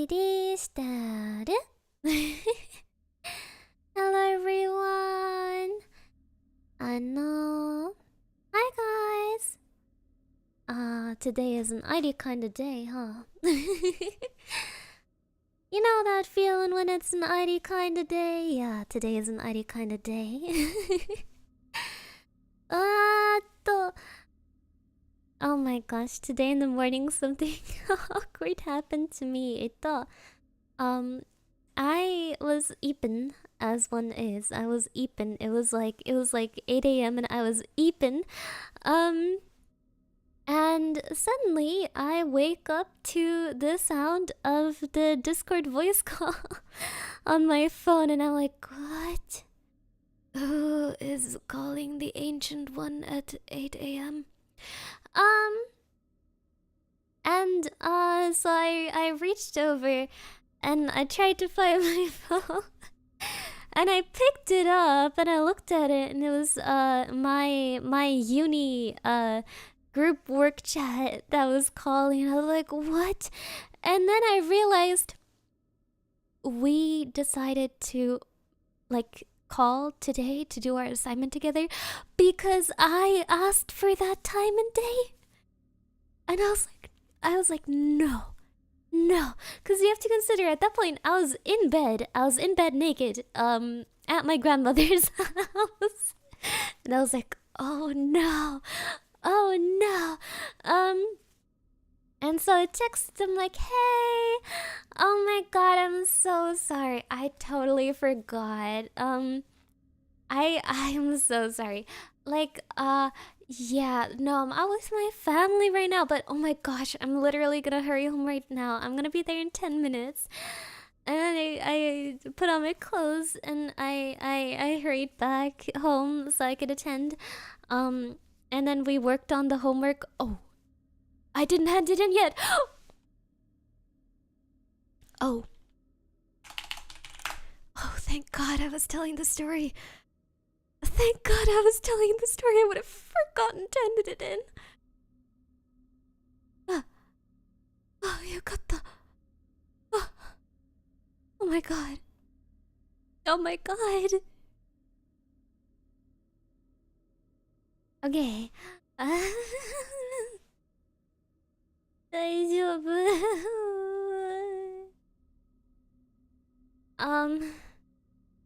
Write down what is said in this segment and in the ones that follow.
Ready, start. Hello everyone. I know. Hi guys. Today is an ID kind of day, huh? You know that feeling when it's an ID kind of day? Yeah, today is an ID kind of day. Oh my gosh, today in the morning something awkward happened to me. I was eepin', as one is. I was eepin'. It was like 8 a.m. and I was eepin'. And suddenly I wake up to the sound of the Discord voice call on my phone, and I'm like, what? Who is calling the Ancient One at 8 a.m.? So I reached over and I tried to find my phone. And I picked it up and I looked at it, and it was my uni group work chat that was calling. I was like, what? And then I realized we decided to like call today to do our assignment together because I asked for that time and day. And I was like, no. Because you have to consider at that point I was in bed naked, at my grandmother's house. And I was like, oh no. And so I texted him like, hey, oh my god, I'm so sorry. I totally forgot. I am so sorry. Like, yeah, no, I'm out with my family right now, but oh my gosh, I'm literally gonna hurry home right now. I'm gonna be there in 10 minutes. And then I put on my clothes and I hurried back home so I could attend. And then we worked on the homework. Oh, I didn't hand it in yet. Oh. Oh, thank God I was telling the story. Thank God I was telling the story. I would have forgotten to hand it in. Oh, you got the... Oh my God. Oh my God. Okay. 大丈夫.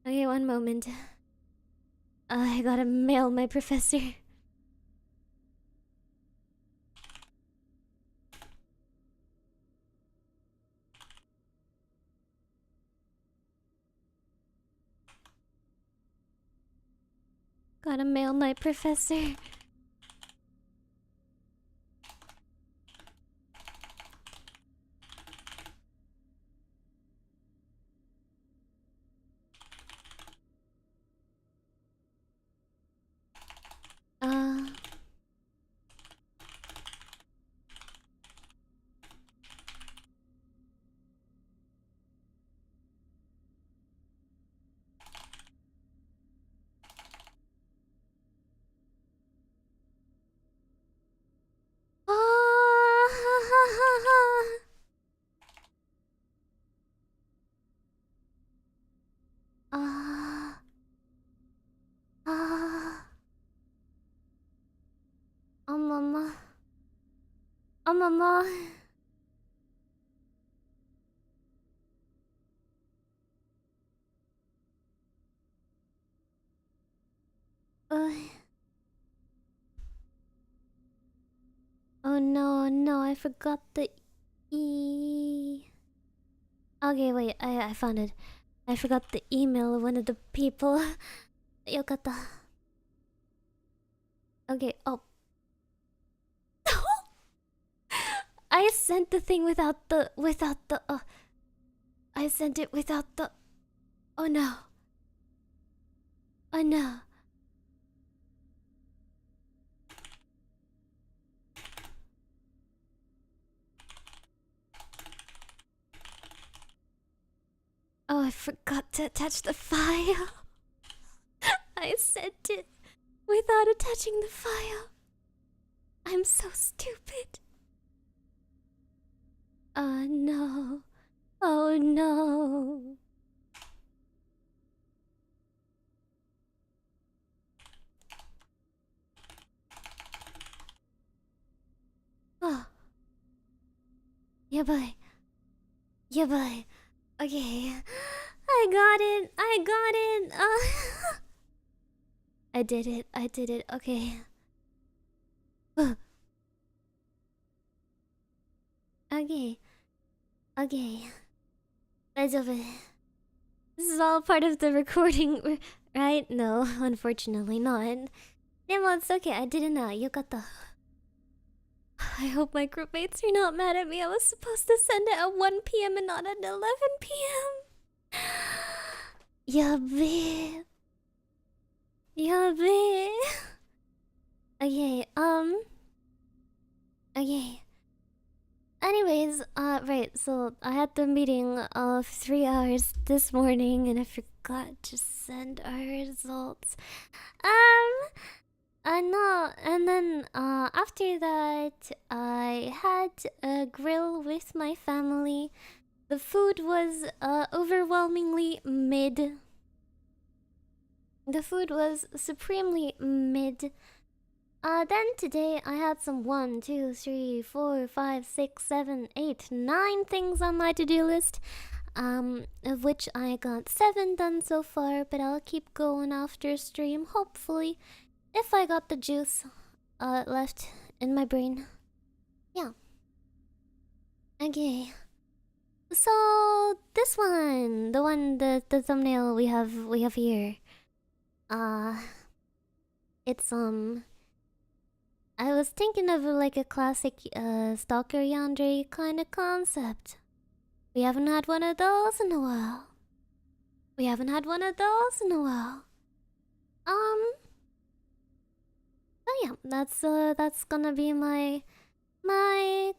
Okay, one moment. I gotta mail my professor. Gotta mail my professor. Mama. Oh, Mama. Oh no, I forgot the E. Okay, wait, I found it. I forgot the email of one of the people. Yokata. Okay, oh. I sent the thing without the I sent it without the... Oh no. Oh no. Oh, I forgot to attach the file. I sent it without attaching the file. I'm so stupid. Oh no. Oh no. Oh. Yeah, bye. Yeah, bye. Okay. I got it. I got it. I did it. I did it. Okay. Okay. Okay. 大丈夫. This is all part of the recording, right? No, unfortunately not. Yeah, it's okay. I did it now. よかった. I hope my group mates are not mad at me. I was supposed to send it at 1 p.m. and not at 11 p.m. Yabe. Yabe. Okay, okay. Anyways, right, so I had the meeting of 3 hours this morning and I forgot to send our results. I know, and then, after that, I had a grill with my family. The food was, overwhelmingly mid. The food was supremely mid. Then today I had some 1, 2, 3, 4, 5, 6, 7, 8, 9 things on my to-do list. Of which I got 7 done so far, but I'll keep going after stream, hopefully. If I got the juice, left in my brain. Yeah. Okay. So, this one, the thumbnail we have here. It's, I was thinking of like a classic, Stalker yandere kind of concept. We haven't had one of those in a while. We haven't had one of those in a while. Oh yeah, that's gonna be my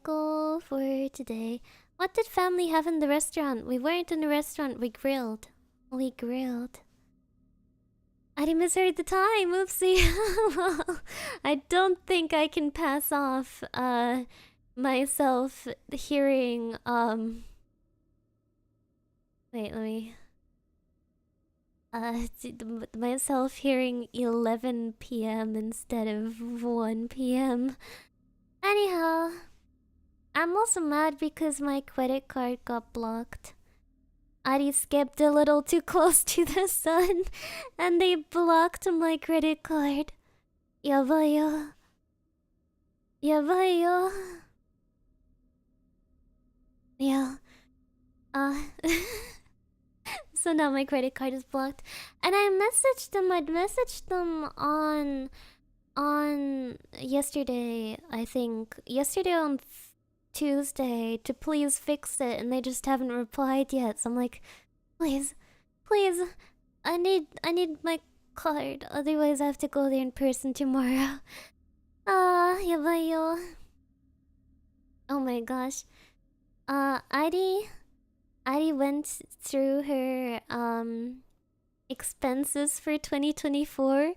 goal for today. What did family have in the restaurant? We weren't in the restaurant, we grilled. We grilled. I misheard the time, oopsie. Well, I don't think I can pass off myself hearing wait, let me myself hearing 11 p.m. instead of 1 p.m. Anyhow, I'm also mad because my credit card got blocked. Airi skipped a little too close to the sun, and they blocked my credit card. Yabayo. Yabayo. Yeah. So now my credit card is blocked. And I messaged them. I'd messaged them on yesterday, I think. Yesterday on Tuesday to please fix it, and they just haven't replied yet. So I'm like, please, please, I need my card. Otherwise, I have to go there in person tomorrow. Yabayo. Oh my gosh. Airi went through her expenses for 2024.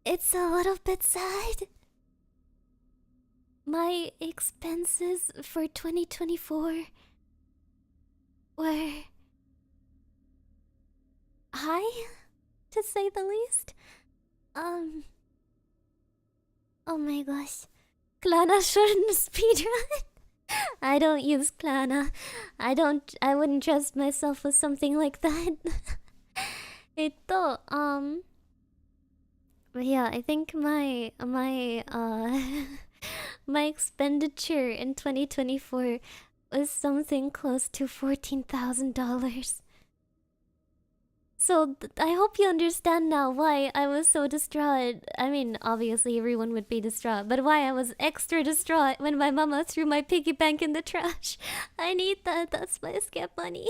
It's a little bit sad. My expenses for 2024 were high, to say the least. Oh my gosh. Klana shouldn't speedrun. I don't use Klana. I wouldn't trust myself with something like that. But yeah, I think my my expenditure in 2024 was something close to $14,000. So I hope you understand now why I was so distraught. I mean, obviously everyone would be distraught, but why I was extra distraught when my mama threw my piggy bank in the trash. I need that. That's my scam money.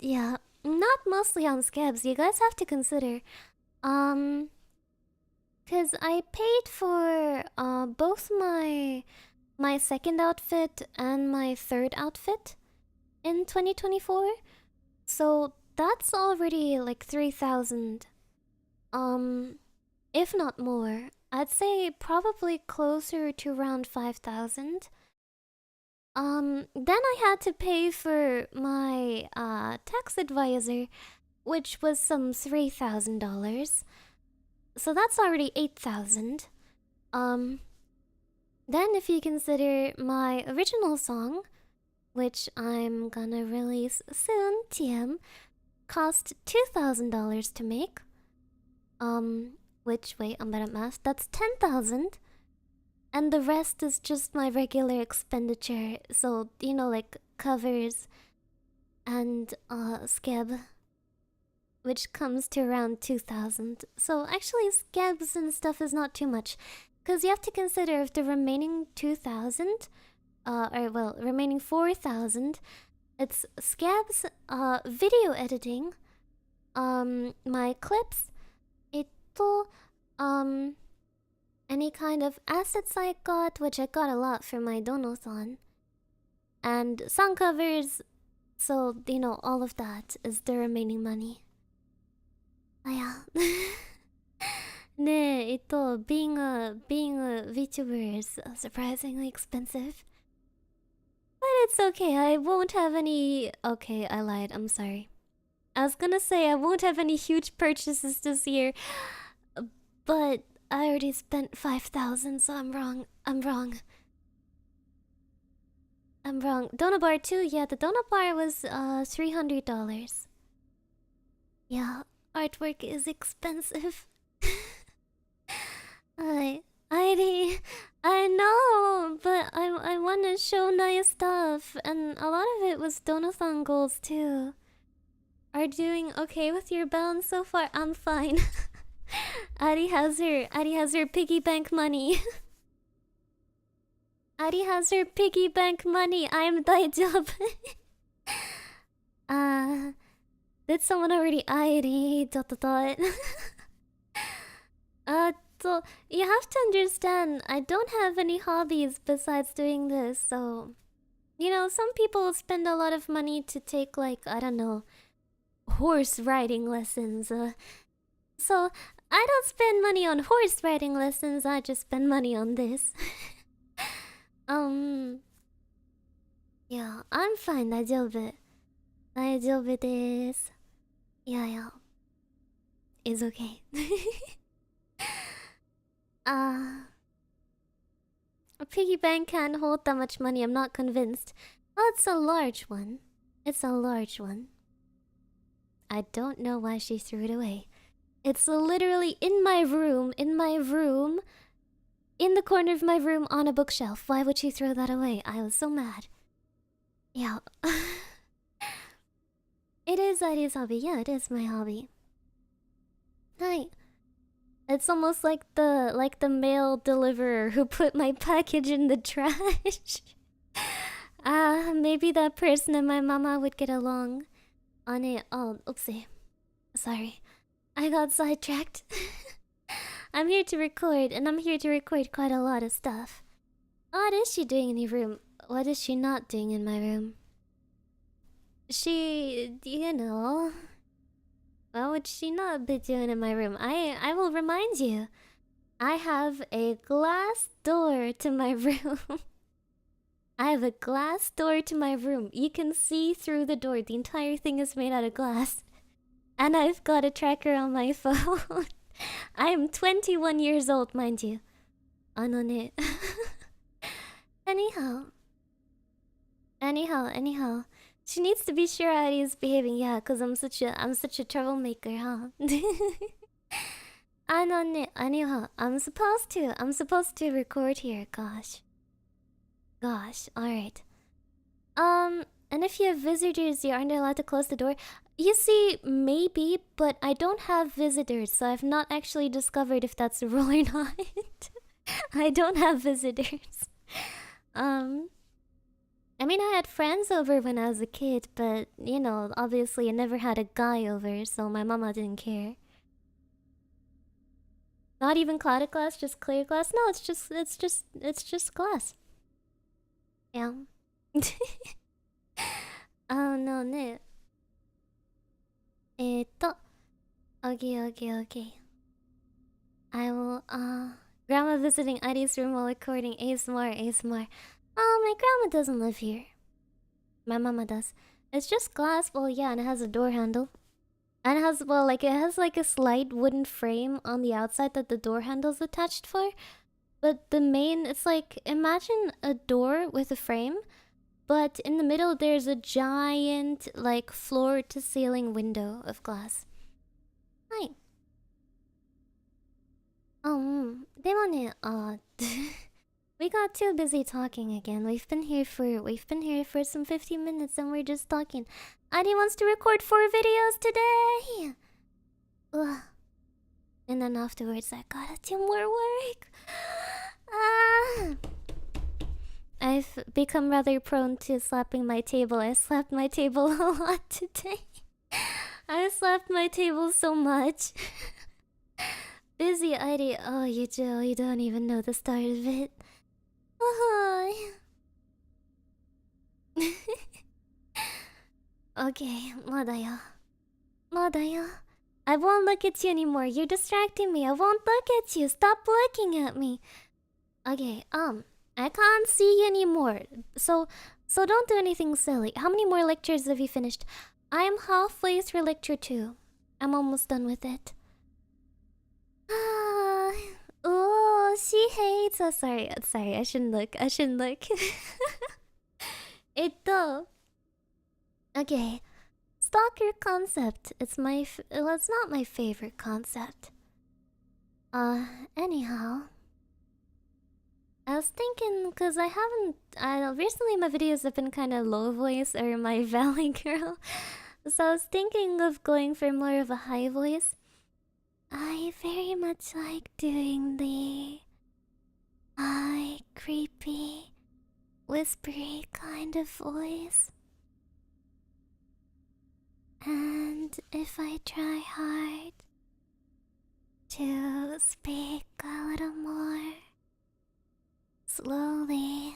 Yeah, not mostly on scabs. You guys have to consider, cause I paid for both my second outfit and my third outfit in 2024. So that's already like 3,000. If not more. I'd say probably closer to around 5,000. Then I had to pay for my tax advisor, which was some $3,000. So that's already 8,000. Then if you consider my original song, which I'm gonna release soon, TM, cost $2,000 to make. Which, wait, I'm bad at math. That's 10,000. And the rest is just my regular expenditure. So, you know, like covers and scab, which comes to around 2,000. So actually scabs and stuff is not too much, because you have to consider if the remaining 2,000, remaining 4,000, it's scabs, video editing, my clips, ito, any kind of assets I got, which I got a lot for my dono-thon, and song covers. So, you know, all of that is the remaining money. Yeah. Being a VTuber is surprisingly expensive. But it's okay, I won't have any... Okay, I lied, I'm sorry. I was gonna say I won't have any huge purchases this year, but I already spent 5,000, so I'm wrong. I'm wrong. Donut bar too? Yeah, the donut bar was $300. Yeah, artwork is expensive. I know, but I want to show nice stuff, and a lot of it was donathon goals too. Are doing okay with your balance so far? I'm fine. Airi has her piggy bank money. Airi has her piggy bank money. I'm daijoubu. Did someone already Airi? ... So you have to understand, I don't have any hobbies besides doing this, so... You know, some people spend a lot of money to take, like, I don't know, horse riding lessons. So I don't spend money on horse riding lessons, I just spend money on this. Yeah, I'm fine, 大丈夫です。Yeah. It's okay. A piggy bank can't hold that much money, I'm not convinced. Oh, it's a large one. I don't know why she threw it away. It's literally in my room, in the corner of my room on a bookshelf. Why would she throw that away? I was so mad. Yeah. It is Airi's hobby. Yeah, it is my hobby. Hi. It's almost like the mail deliverer who put my package in the trash. Maybe that person and my mama would get along on it. Oh, oopsie. Sorry. I got sidetracked. I'm here to record, and I'm here to record quite a lot of stuff. What is she doing in your room? What is she not doing in my room? She, you know... What would she not be doing in my room? I will remind you. I have a glass door to my room. I have a glass door to my room. You can see through the door. The entire thing is made out of glass. And I've got a tracker on my phone. I am 21 years old, mind you. Anone. Anyhow. She needs to be sure Airi is behaving, yeah, cause I'm such a troublemaker, huh? Anyhow, I'm supposed to record here, gosh, alright. And if you have visitors, you aren't allowed to close the door. You see, maybe, but I don't have visitors, so I've not actually discovered if that's a rule or not. I don't have visitors. I mean, I had friends over when I was a kid, but, you know, obviously I never had a guy over, so my mama didn't care. Not even clouded glass, just clear glass? No, it's just glass. Yeah. Oh, no, no. Okay. I will, Grandma visiting Airi's room while recording ASMR. Oh, my grandma doesn't live here. My mama does. It's just glass, well, yeah, and it has a door handle. And it has, well, like, it has, like, a slight wooden frame on the outside that the door handle's attached for. But the main, it's like, imagine a door with a frame, but in the middle there's a giant, like, floor-to-ceiling window of glass. Hi. でもね、we got too busy talking again. We've been here for some 15 minutes and we're just talking. Airi wants to record 4 videos today. Ugh. And then afterwards I gotta do more work. I've become rather prone to slapping my table. I slapped my table a lot today. I slapped my table so much. Busy Airi. Oh, you don't even know the start of it. Okay, まだよ. I won't look at you anymore. You're distracting me. I won't look at you. Stop looking at me. Okay, I can't see you anymore. So don't do anything silly. How many more lectures have you finished? I'm halfway through lecture 2. I'm almost done with it. Oh, she hates us. Sorry, I shouldn't look. Okay. Stalker concept. It's it's not my favorite concept. Anyhow. I was thinking, because recently my videos have been kind of low voice or my valley girl. So I was thinking of going for more of a high voice. I very much like doing the high, creepy, whispery kind of voice. And if I try hard to speak a little more slowly,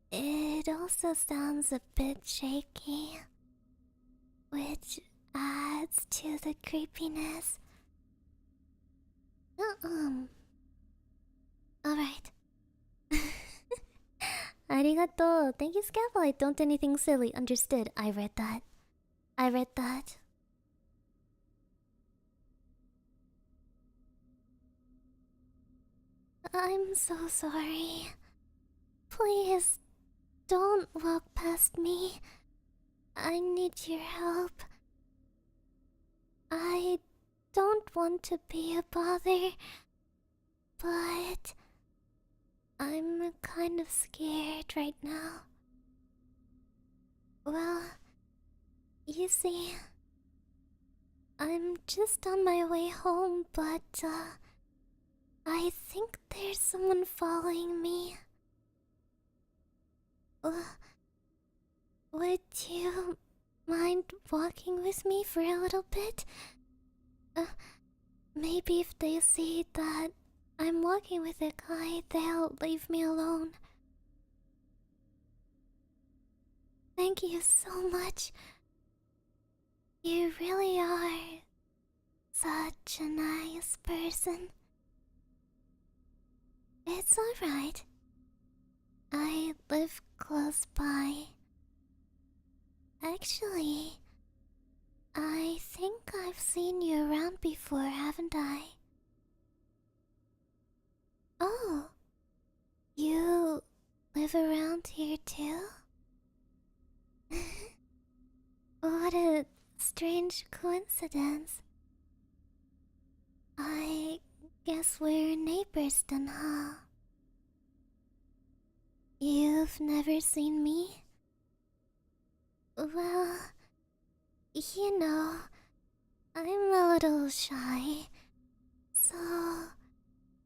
it also sounds a bit shaky, which adds to the creepiness. Alright. Arigato. Thank you, Scaffold. Don't do anything silly. Understood. I read that. I'm so sorry. Please, don't walk past me. I need your help. I don't want to be a bother, but I'm kind of scared right now. Well, you see, I'm just on my way home, but I think there's someone following me. Would you mind walking with me for a little bit? Maybe if they see that I'm walking with a guy, they'll leave me alone. Thank you so much. You really are such a nice person. It's alright. I live close by. Actually, I think I've seen you around before, haven't I? Oh, you live around here too? What a strange coincidence. I guess we're neighbors then, huh? You've never seen me? Well, you know, I'm a little shy, so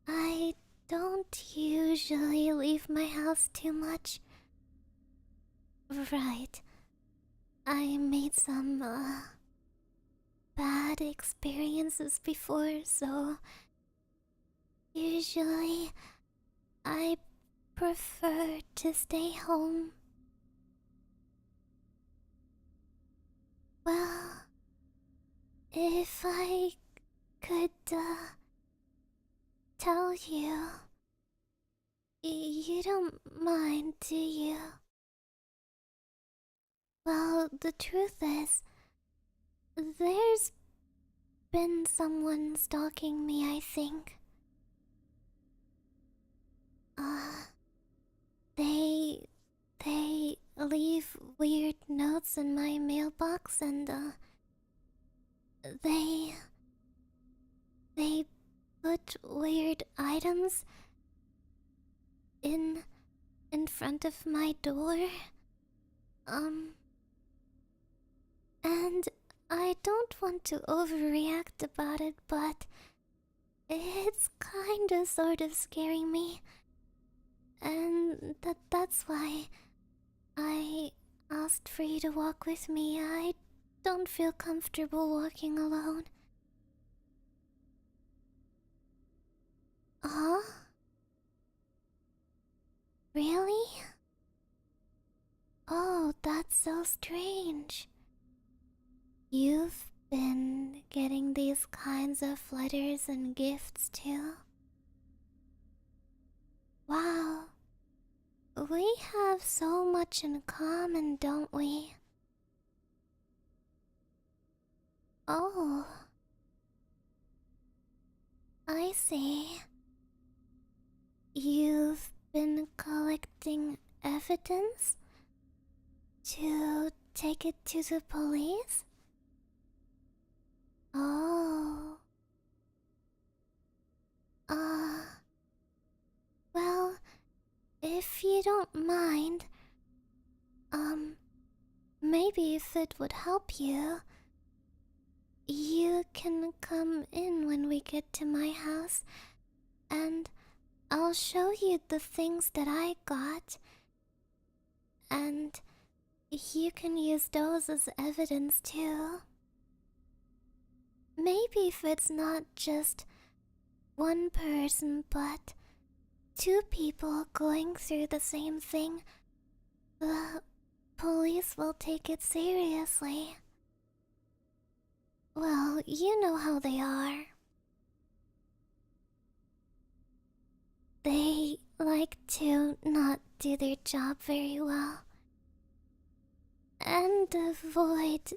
I don't usually leave my house too much. Right. I made some, bad experiences before, so usually I prefer to stay home. Well, if I could, tell you, You don't mind, do you? Well, the truth is, there's been someone stalking me, I think. Uh, they leave weird notes in my mailbox and, they put weird items in front of my door. And I don't want to overreact about it, but it's kinda sort of scaring me. And that's why I asked for you to walk with me. I don't feel comfortable walking alone. Huh? Really? Oh, that's so strange. You've been getting these kinds of letters and gifts too? Wow. We have so much in common, don't we? Oh. I see. You've been collecting evidence to take it to the police? Oh. Well, if you don't mind, maybe if it would help you, you can come in when we get to my house, and I'll show you the things that I got, and you can use those as evidence too. Maybe if it's not just one person, but two people going through the same thing, the police will take it seriously. Well, you know how they are. They like to not do their job very well and avoid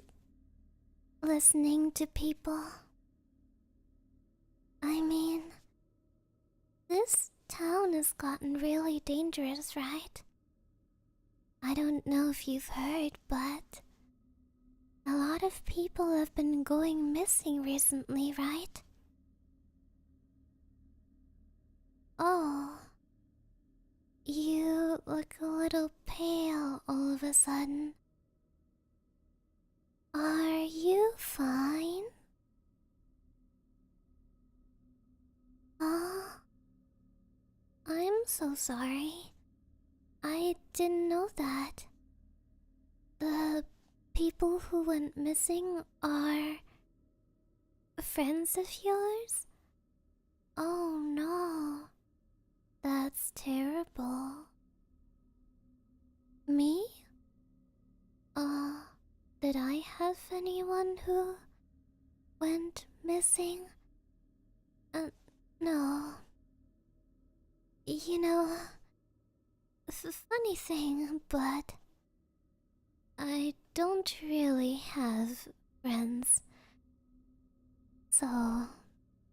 listening to people. I mean, this town has gotten really dangerous, right? I don't know if you've heard, but a lot of people have been going missing recently, right? Oh, you look a little pale all of a sudden. Are you fine? Oh, I'm so sorry. I didn't know that. The people who went missing are friends of yours? Oh no, that's terrible. Me? Did I have anyone who went missing? No. You know, funny thing, but I don't really have friends. So,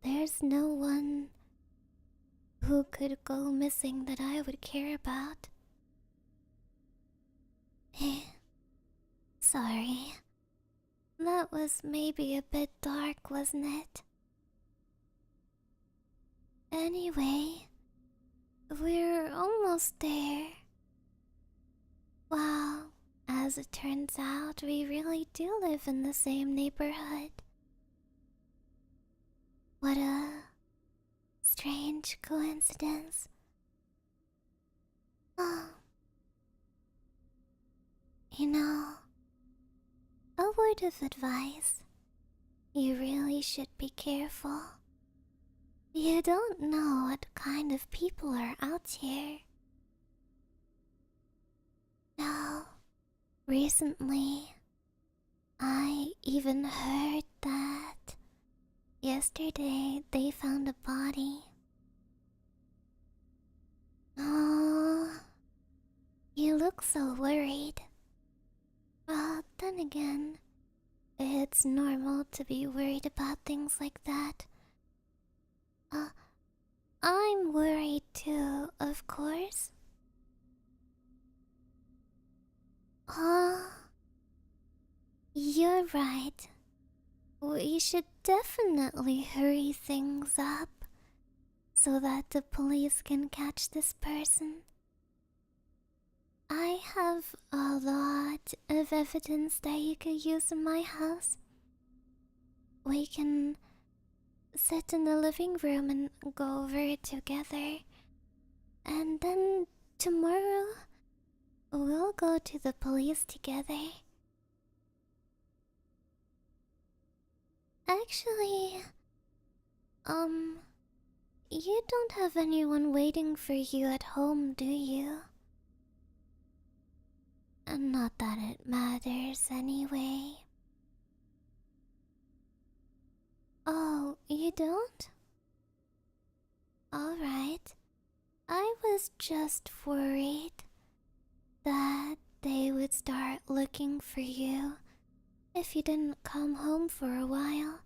there's no one who could go missing that I would care about. Sorry. That was maybe a bit dark, wasn't it? Anyway, we're almost there. Wow, as it turns out, we really do live in the same neighborhood. What a strange coincidence. Oh. You know, a word of advice. You really should be careful. You don't know what kind of people are out here. No, recently, I even heard that yesterday they found a body. Oh, you look so worried. Well, then again, it's normal to be worried about things like that. Uh, I'm worried too, of course. You're right. We should definitely hurry things up so that the police can catch this person. I have a lot of evidence that you could use in my house. We can sit in the living room and go over it together. And then tomorrow, we'll go to the police together. Actually, you don't have anyone waiting for you at home, do you? And not that it matters anyway. Oh, you don't? Alright. I was just worried that they would start looking for you if you didn't come home for a while.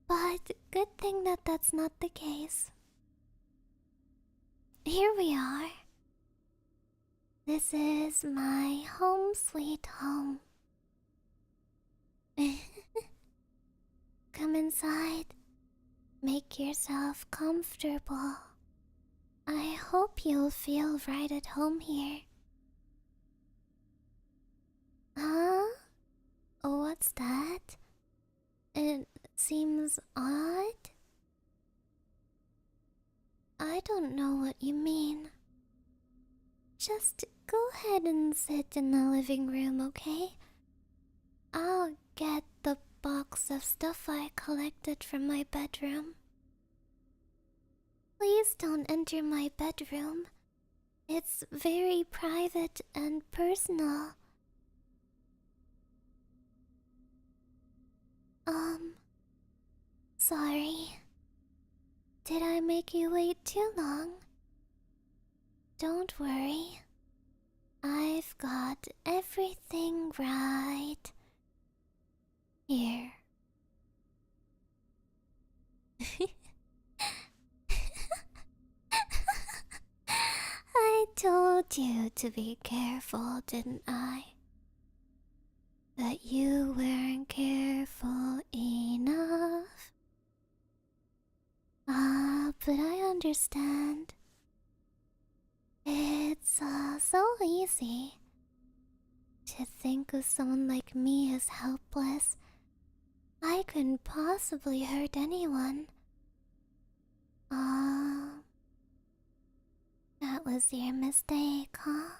But good thing that that's not the case. Here we are. This is my home sweet home. Come inside. Make yourself comfortable. I hope you'll feel right at home here. Huh? What's that? It seems odd. I don't know what you mean. Just go ahead and sit in the living room, okay? I'll get the box of stuff I collected from my bedroom. Please don't enter my bedroom. It's very private and personal. Sorry. Did I make you wait too long? Don't worry. I've got everything right here. I told you to be careful, didn't I? But you weren't careful enough. But I understand. It's so easy to think of someone like me as helpless. I couldn't possibly hurt anyone. That was your mistake, huh?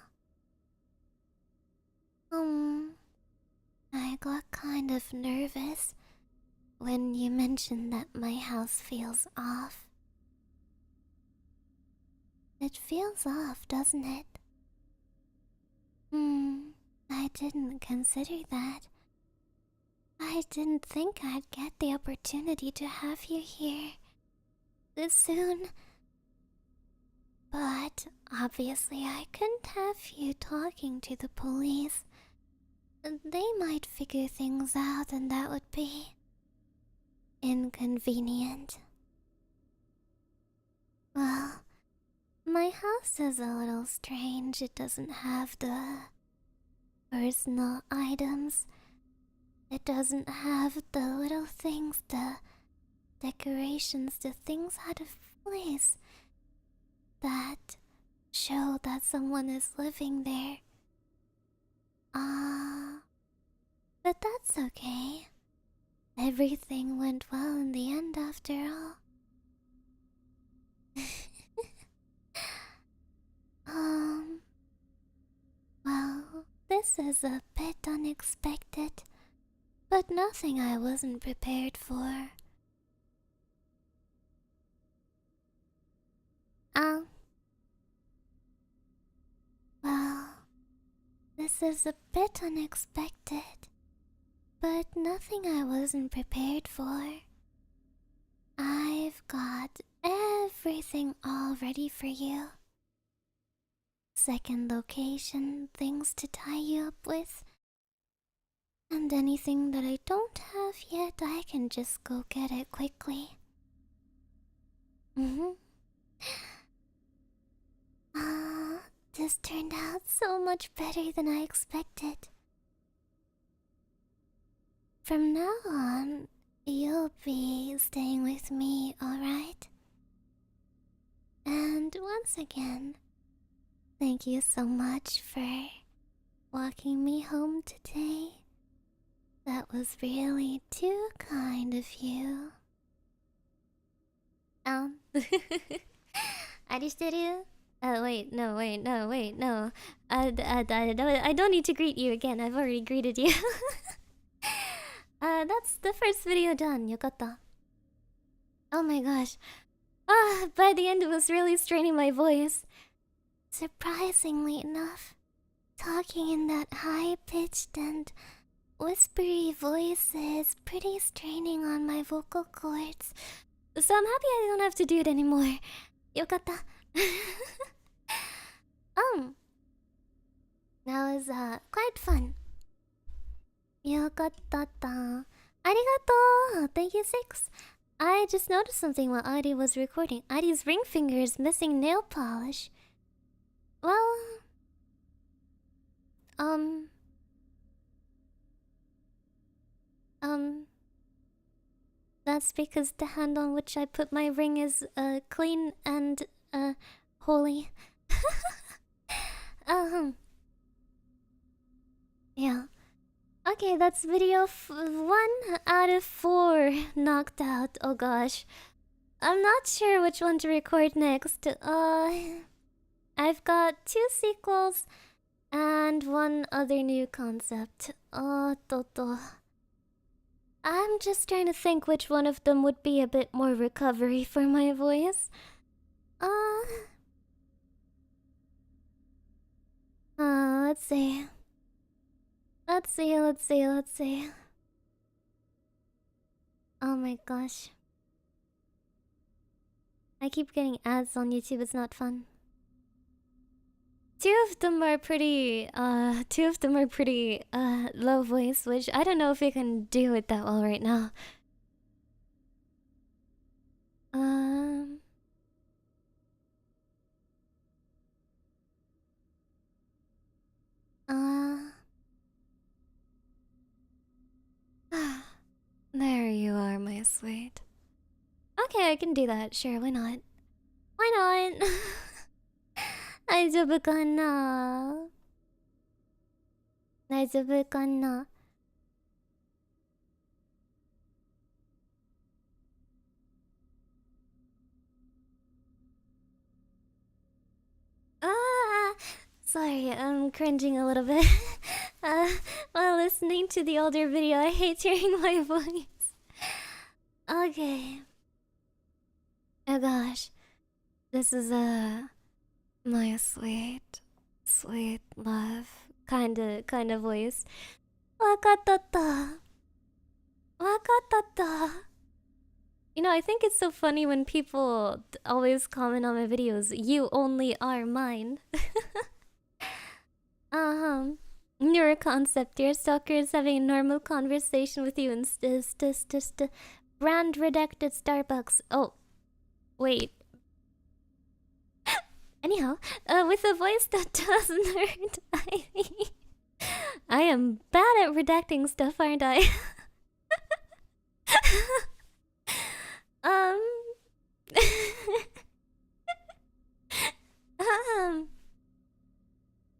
I got kind of nervous when you mentioned that my house feels off. It feels off, doesn't it? I didn't consider that. I didn't think I'd get the opportunity to have you here this soon. But obviously I couldn't have you talking to the police. They might figure things out and that would be inconvenient. Well, my house is a little strange. It doesn't have the personal items. It doesn't have the little things, the decorations, the things out of place that show that someone is living there. But that's okay. Everything went well in the end after all. Well, this is a bit unexpected, but nothing I wasn't prepared for. Well, this is a bit unexpected, but nothing I wasn't prepared for. I've got everything all ready for you. second location, things to tie you up with. And anything that I don't have yet, I can just go get it quickly. This turned out so much better than I expected. From now on, you'll be staying with me, alright? And once again, thank you so much for walking me home today. That was really too kind of you. Aristeru? Wait, no. I don't need to greet you again. I've already greeted you. That's the first video done. Yokatta. Oh my gosh. By the end it was really straining my voice. Surprisingly enough, talking in that high-pitched and whispery voice is pretty straining on my vocal cords. So I'm happy I don't have to do it anymore. Yokatta. That was quite fun. Yokatta. Arigato! Thank you, 6. I just noticed something while Airi was recording. Airi's ring finger is missing nail polish. Well... That's because the hand on which I put my ring is, clean and, holy. Yeah. Okay, that's video 1 out of 4 knocked out. Oh gosh. I'm not sure which one to record next. I've got 2 sequels and 1 other new concept. Toto. I'm just trying to think which one of them would be a bit more recovery for my voice. Let's see. Let's see. Oh my gosh. I keep getting ads on YouTube, it's not fun. Two of them are pretty low voice, which I don't know if I can do it that well right now. There you are, my sweet. Okay, I can do that. Sure, why not? Why not? 大丈夫かな? 大丈夫かな? Sorry, I'm cringing a little bit. While listening to the older video, I hate hearing my voice. Okay. Oh gosh. This is my sweet love kind of voice. Wakatata. You know, I think it's so funny when people always comment on my videos, "You only are mine." Your concept, your Stalker is having a normal conversation with you and brand redacted Starbucks. Oh, wait. Anyhow, with a voice that doesn't hurt, I am bad at redacting stuff, aren't I?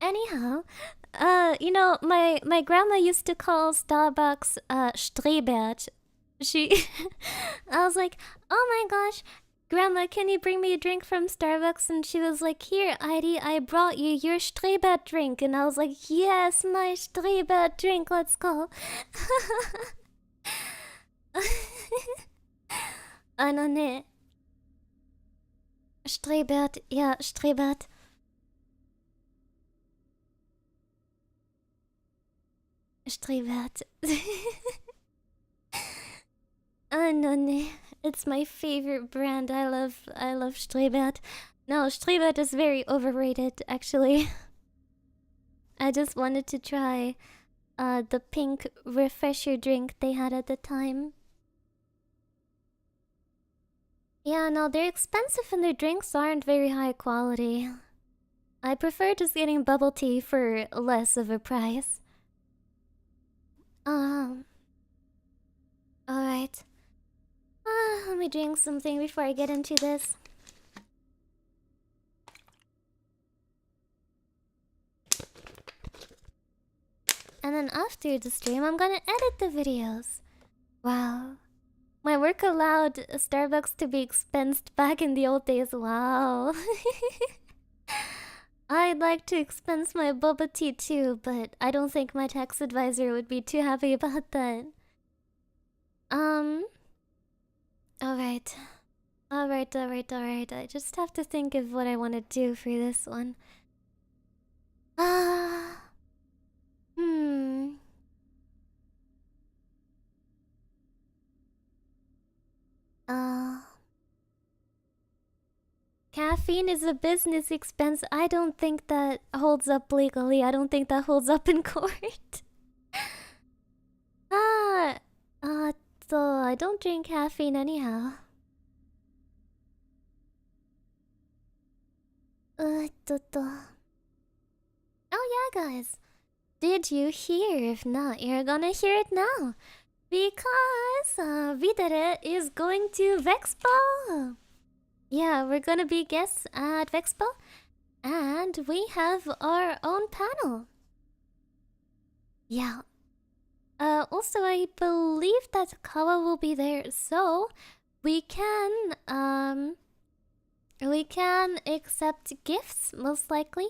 Anyhow, you know, my grandma used to call Starbucks Strebert. I was like, oh my gosh, Grandma, can you bring me a drink from Starbucks? And she was like, here, Airi, I brought you your Strebert drink. And I was like, yes, my Strebert drink, let's go. あのね、Strebert, ja, Strebert. Strebert. あのね、it's my favorite brand. I love Strebert. No, Stribet is very overrated, actually. I just wanted to try the pink refresher drink they had at the time. Yeah, no, they're expensive and their drinks aren't very high quality. I prefer just getting bubble tea for less of a price. Alright. Let me drink something before I get into this. And then after the stream, I'm gonna edit the videos. Wow. My work allowed Starbucks to be expensed back in the old days. Wow. I'd like to expense my boba tea too, but I don't think my tax advisor would be too happy about that. Alright. Alright. I just have to think of what I want to do for this one. Caffeine is a business expense. I don't think that holds up legally. I don't think that holds up in court. So I don't drink caffeine anyhow. Oh yeah, guys. Did you hear? If not, you're gonna hear it now. Because V-Dere is going to Vexpo. Yeah, we're gonna be guests at Vexpo. And we have our own panel. Yeah. Also, I believe that Kawa will be there, so we can accept gifts, most likely.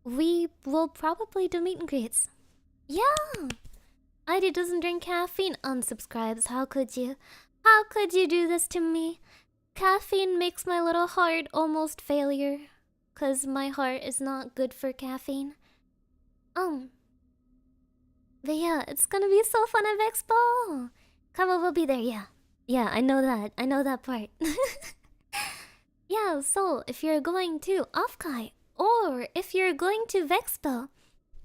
We will probably do meet and greets. Yeah! Airi doesn't drink caffeine, unsubscribes. How could you? How could you do this to me? Caffeine makes my little heart almost failure. 'Cause my heart is not good for caffeine. But yeah, it's gonna be so fun at Expo. Kama will be there, yeah. Yeah, I know that. I know that part. Yeah, so if you're going to Offkai, or if you're going to Vexpo,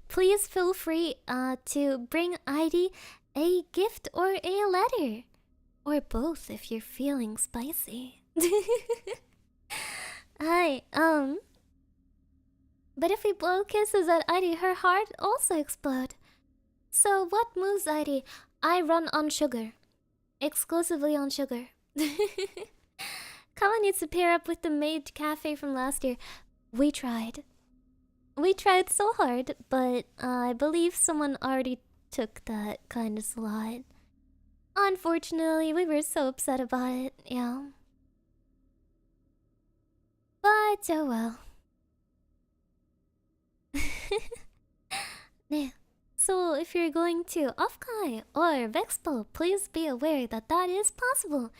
please feel free to bring Airi a gift or a letter. Or both if you're feeling spicy. Hi, but if we blow kisses at Airi, her heart also explode. So what moves Airi? I run on sugar. Exclusively on sugar. Kawa needs to pair up with the maid cafe from last year. We tried. We tried so hard, but I believe someone already took that kind of slot. Unfortunately, we were so upset about it, yeah. But oh well. Yeah. So if you're going to Offkai or Vexpo, please be aware that that is possible.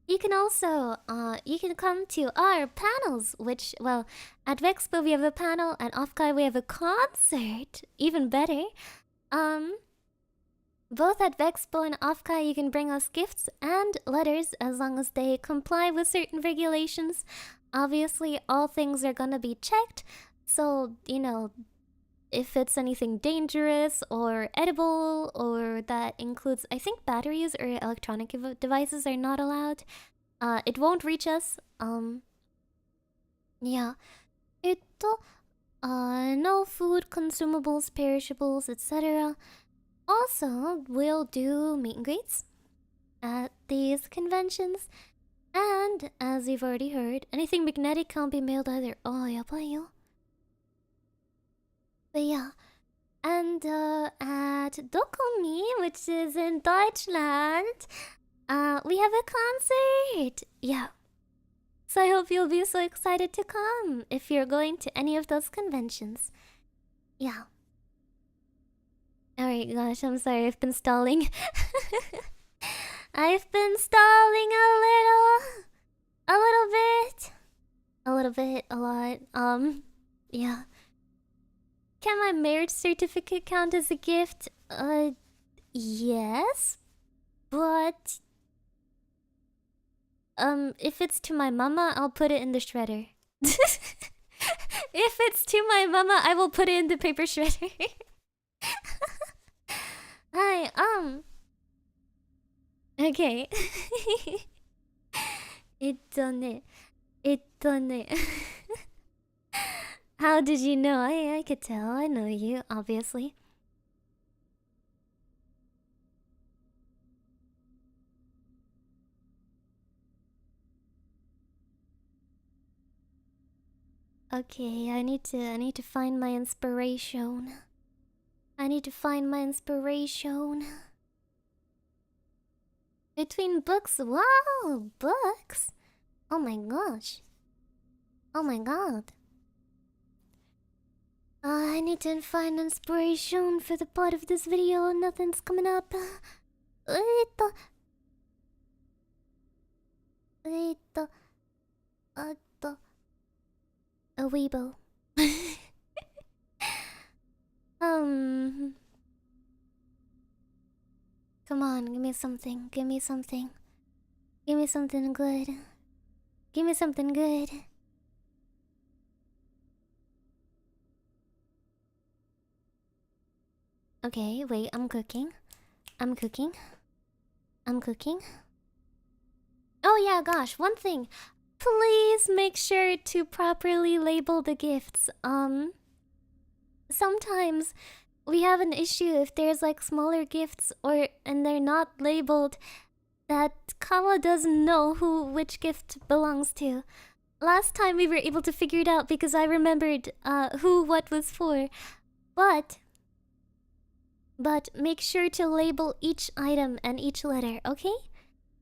You can also, you can come to our panels, which, well, at Vexpo we have a panel, at Offkai we have a concert, even better. Both at Vexpo and Offkai you can bring us gifts and letters as long as they comply with certain regulations. Obviously, all things are gonna be checked, so, you know, if it's anything dangerous or edible, or that includes, I think batteries or electronic devices are not allowed, it won't reach us. Yeah. No food, consumables, perishables, etc. Also, we'll do meet and greets at these conventions. And, as you've already heard, anything magnetic can't be mailed either. Oh, yabayo. But yeah, and at Dokomi, which is in Deutschland, we have a concert. Yeah. So I hope you'll be so excited to come if you're going to any of those conventions. Yeah. Alright, gosh, I'm sorry, I've been stalling. I've been stalling a little bit, a lot. Yeah. Can my marriage certificate count as a gift? Yes. But... If it's to my mama, I'll put it in the shredder. If it's to my mama, I will put it in the paper shredder. Hi, okay. ね. How did you know? I could tell. I know you, obviously. Okay, I need to find my inspiration. Between books, wow, books. Oh my gosh. Oh my god. I need to find inspiration for the plot of this video. Nothing's coming up. A weeble. Come on, give me something. Give me something good. Give me something good. Okay, wait, I'm cooking. Oh yeah, gosh, one thing. Please make sure to properly label the gifts. Sometimes we have an issue if there's like smaller gifts and they're not labeled, that Kawa doesn't know which gift belongs to. Last time we were able to figure it out because I remembered what was for. But make sure to label each item and each letter, okay?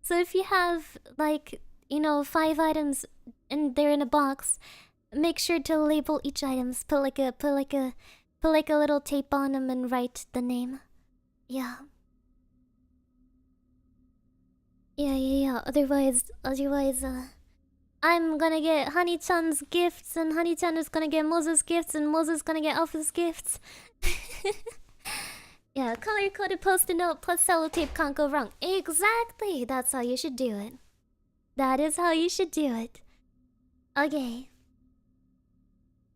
So if you have like, 5 items and they're in a box, make sure to label each items. Put like a little tape on them and write the name. Yeah. Yeah. Otherwise, I'm gonna get Honey-chan's gifts, and Honey-chan is gonna get Moses' gifts, and Moses gonna get Alpha's gifts. Yeah, color-coded post-it note plus sellotape can't go wrong. Exactly! That's how you should do it. That is how you should do it. Okay.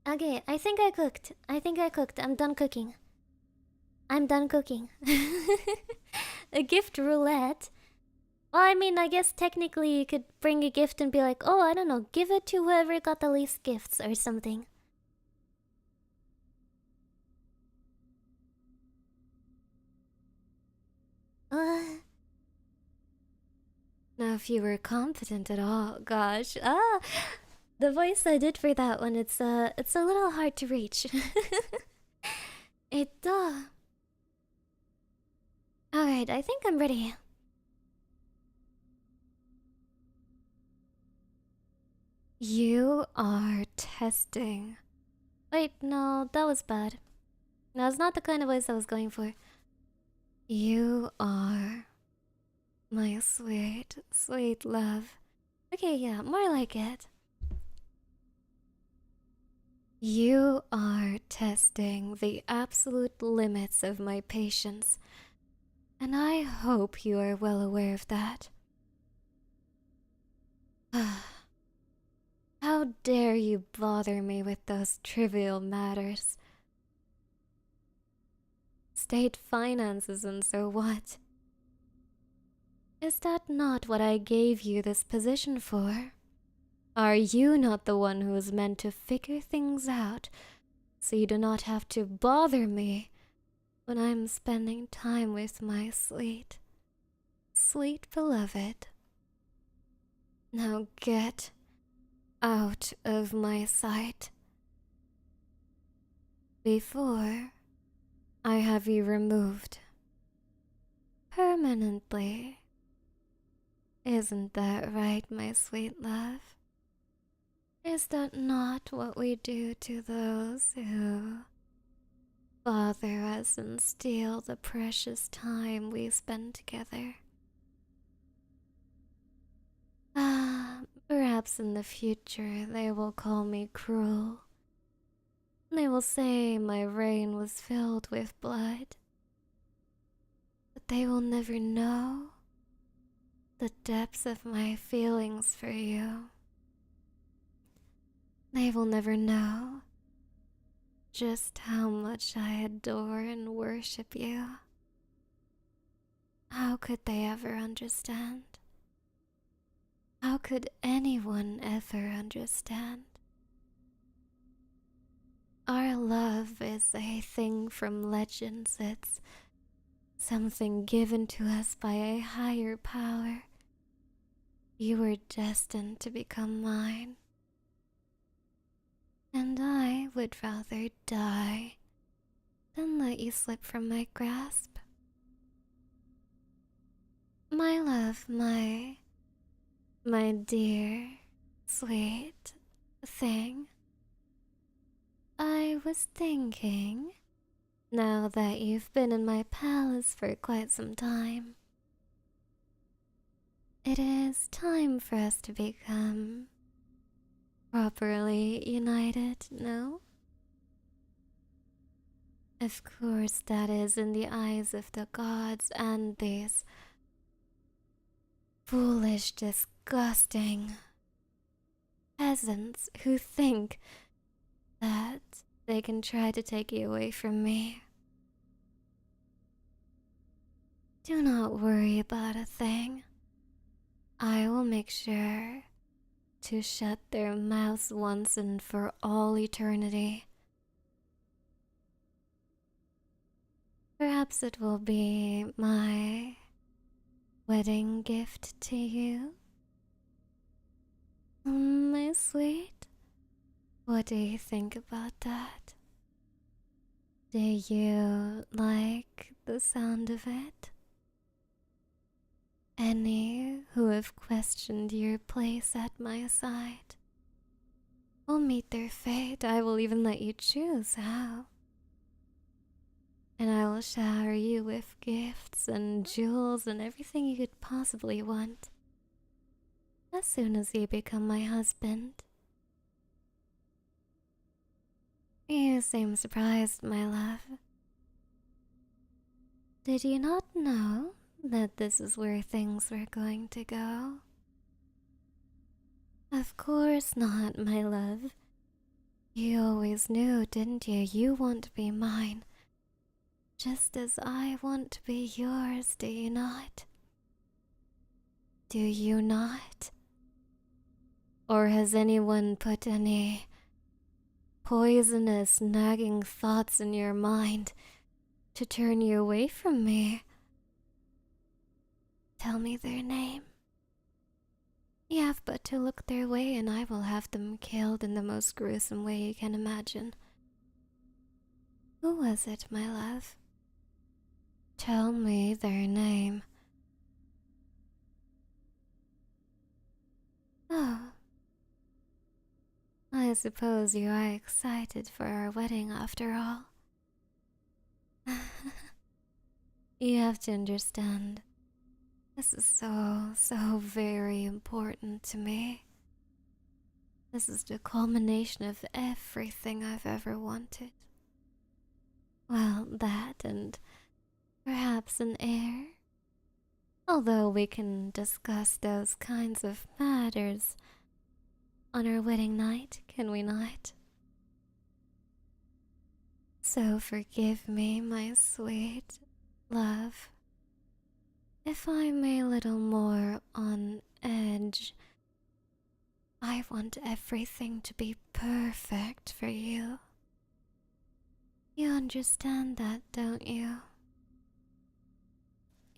I think I cooked. I'm done cooking. A gift roulette? Well, I mean, I guess technically you could bring a gift and be like, oh, I don't know, give it to whoever got the least gifts or something. Now, if you were confident at all, gosh, the voice I did for that one, it's a little hard to reach. Alright, I think I'm ready. You are testing. Wait, no, that was bad. That's not the kind of voice I was going for. You are my sweet, sweet love. Okay, yeah, more like it. You are testing the absolute limits of my patience, and I hope you are well aware of that. How dare you bother me with those trivial matters? State finances and so what? Is that not what I gave you this position for? Are you not the one who is meant to figure things out so you do not have to bother me when I'm spending time with my sweet, sweet beloved? Now get out of my sight before I have you removed permanently. Isn't that right, my sweet love? Is that not what we do to those who bother us and steal the precious time we spend together? Perhaps in the future they will call me cruel. They will say my reign was filled with blood. But they will never know the depths of my feelings for you. They will never know just how much I adore and worship you. How could they ever understand? How could anyone ever understand? Our love is a thing from legends. It's something given to us by a higher power. You were destined to become mine. And I would rather die than let you slip from my grasp. My love, my dear, sweet thing. I was thinking, now that you've been in my palace for quite some time, it is time for us to become properly united, no? Of course, that is in the eyes of the gods and these foolish, disgusting peasants who think that they can try to take you away from me. Do not worry about a thing. I will make sure to shut their mouths once and for all eternity. Perhaps it will be my wedding gift to you. My sweet, what do you think about that? Do you like the sound of it? Any who have questioned your place at my side will meet their fate. I will even let you choose how. And I will shower you with gifts and jewels and everything you could possibly want as soon as you become my husband. You seem surprised, my love. Did you not know that this is where things were going to go? Of course not, my love. You always knew, didn't you? You want to be mine, just as I want to be yours, do you not? Do you not? Or has anyone put any poisonous, nagging thoughts in your mind to turn you away from me? Tell me their name. You have but to look their way and I will have them killed in the most gruesome way you can imagine. Who was it, my love? Tell me their name. Oh. I suppose you are excited for our wedding after all. You have to understand. This is so very important to me. This is the culmination of everything I've ever wanted. Well, that and perhaps an heir. Although we can discuss those kinds of matters on our wedding night, can we not? So forgive me, my sweet love, if I'm a little more on edge. I want everything to be perfect for you. You understand that, don't you?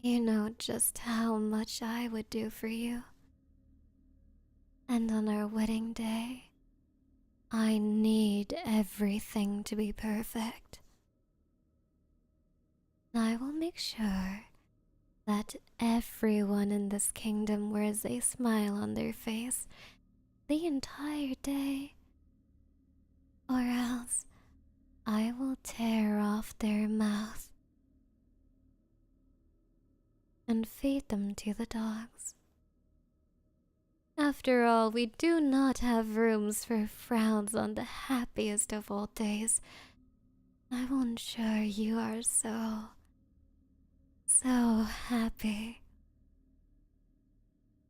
You know just how much I would do for you. And on our wedding day, I need everything to be perfect. I will make sure that everyone in this kingdom wears a smile on their face the entire day, or else I will tear off their mouth and feed them to the dogs. After all, we do not have rooms for frowns on the happiest of all days. I will ensure you are so happy.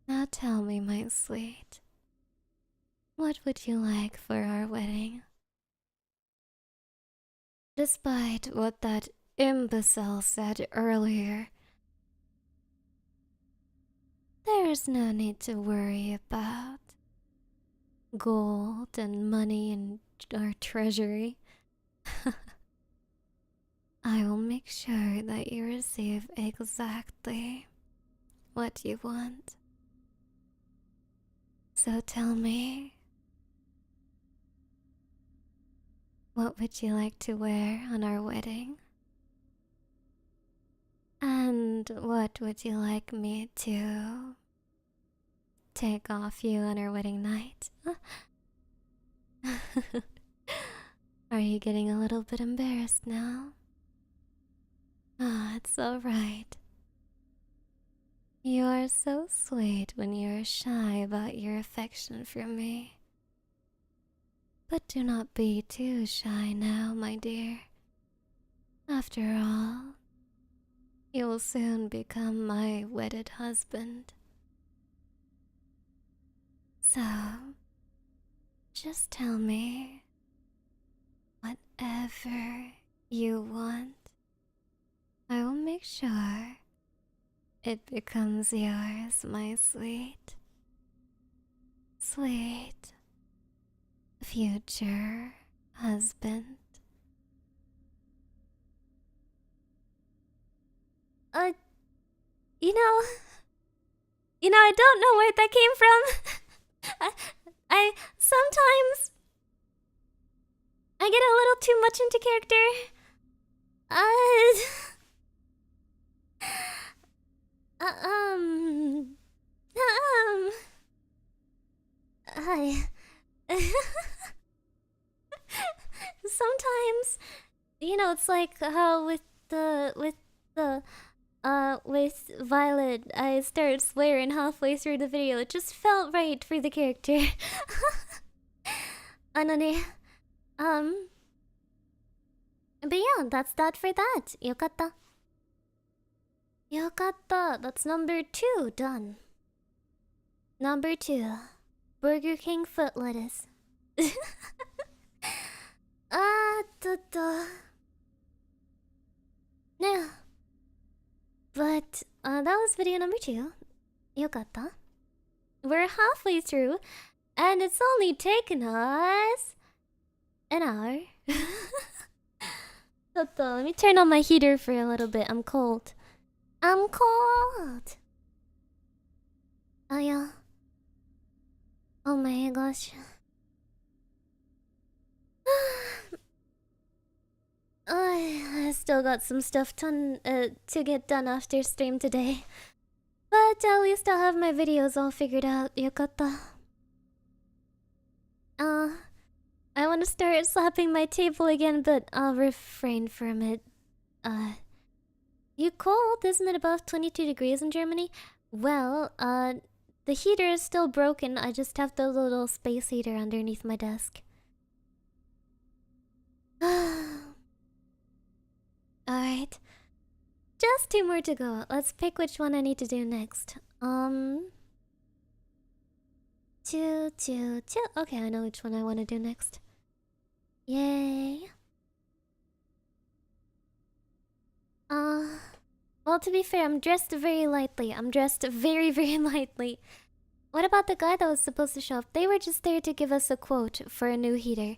Now tell me, my sweet, what would you like for our wedding? Despite what that imbecile said earlier, there is no need to worry about gold and money in our treasury. I will make sure that you receive exactly what you want. So tell me, what would you like to wear on our wedding? And what would you like me to take off you on our wedding night? Are you getting a little bit embarrassed now? Ah, it's alright. You are so sweet when you're shy about your affection for me. But do not be too shy now, my dear. After all, you will soon become my wedded husband. So, just tell me whatever you want. I will make sure it becomes yours, my sweet, sweet future husband. Uh, you know, I don't know where that came from. I sometimes I get a little too much into character. I sometimes, it's like how with Violet, I started swearing halfway through the video. It just felt right for the character. あのね、but yeah, that's that for that. よかった。よかった。That's number 2 done. Number 2, Burger King foot lettuce. ね。But that was video number 2. よかった。We're halfway through, and it's only taken us an hour. Let me turn on my heater for a little bit. I'm cold. I'm cold. Oh yeah. Oh my gosh. I still got some stuff to get done after stream today. But at least I'll have my videos all figured out. Yokata. I want to start slapping my table again, but I'll refrain from it. You cold? Isn't it above 22 degrees in Germany? Well, the heater is still broken. I just have the little space heater underneath my desk. Alright. Just 2 more to go. Let's pick which one I need to do next. 2, 2, 2. Okay, I know which one I want to do next. Yay. Well, to be fair, I'm dressed very lightly. I'm dressed very, very lightly. What about the guy that was supposed to show up? They were just there to give us a quote for a new heater.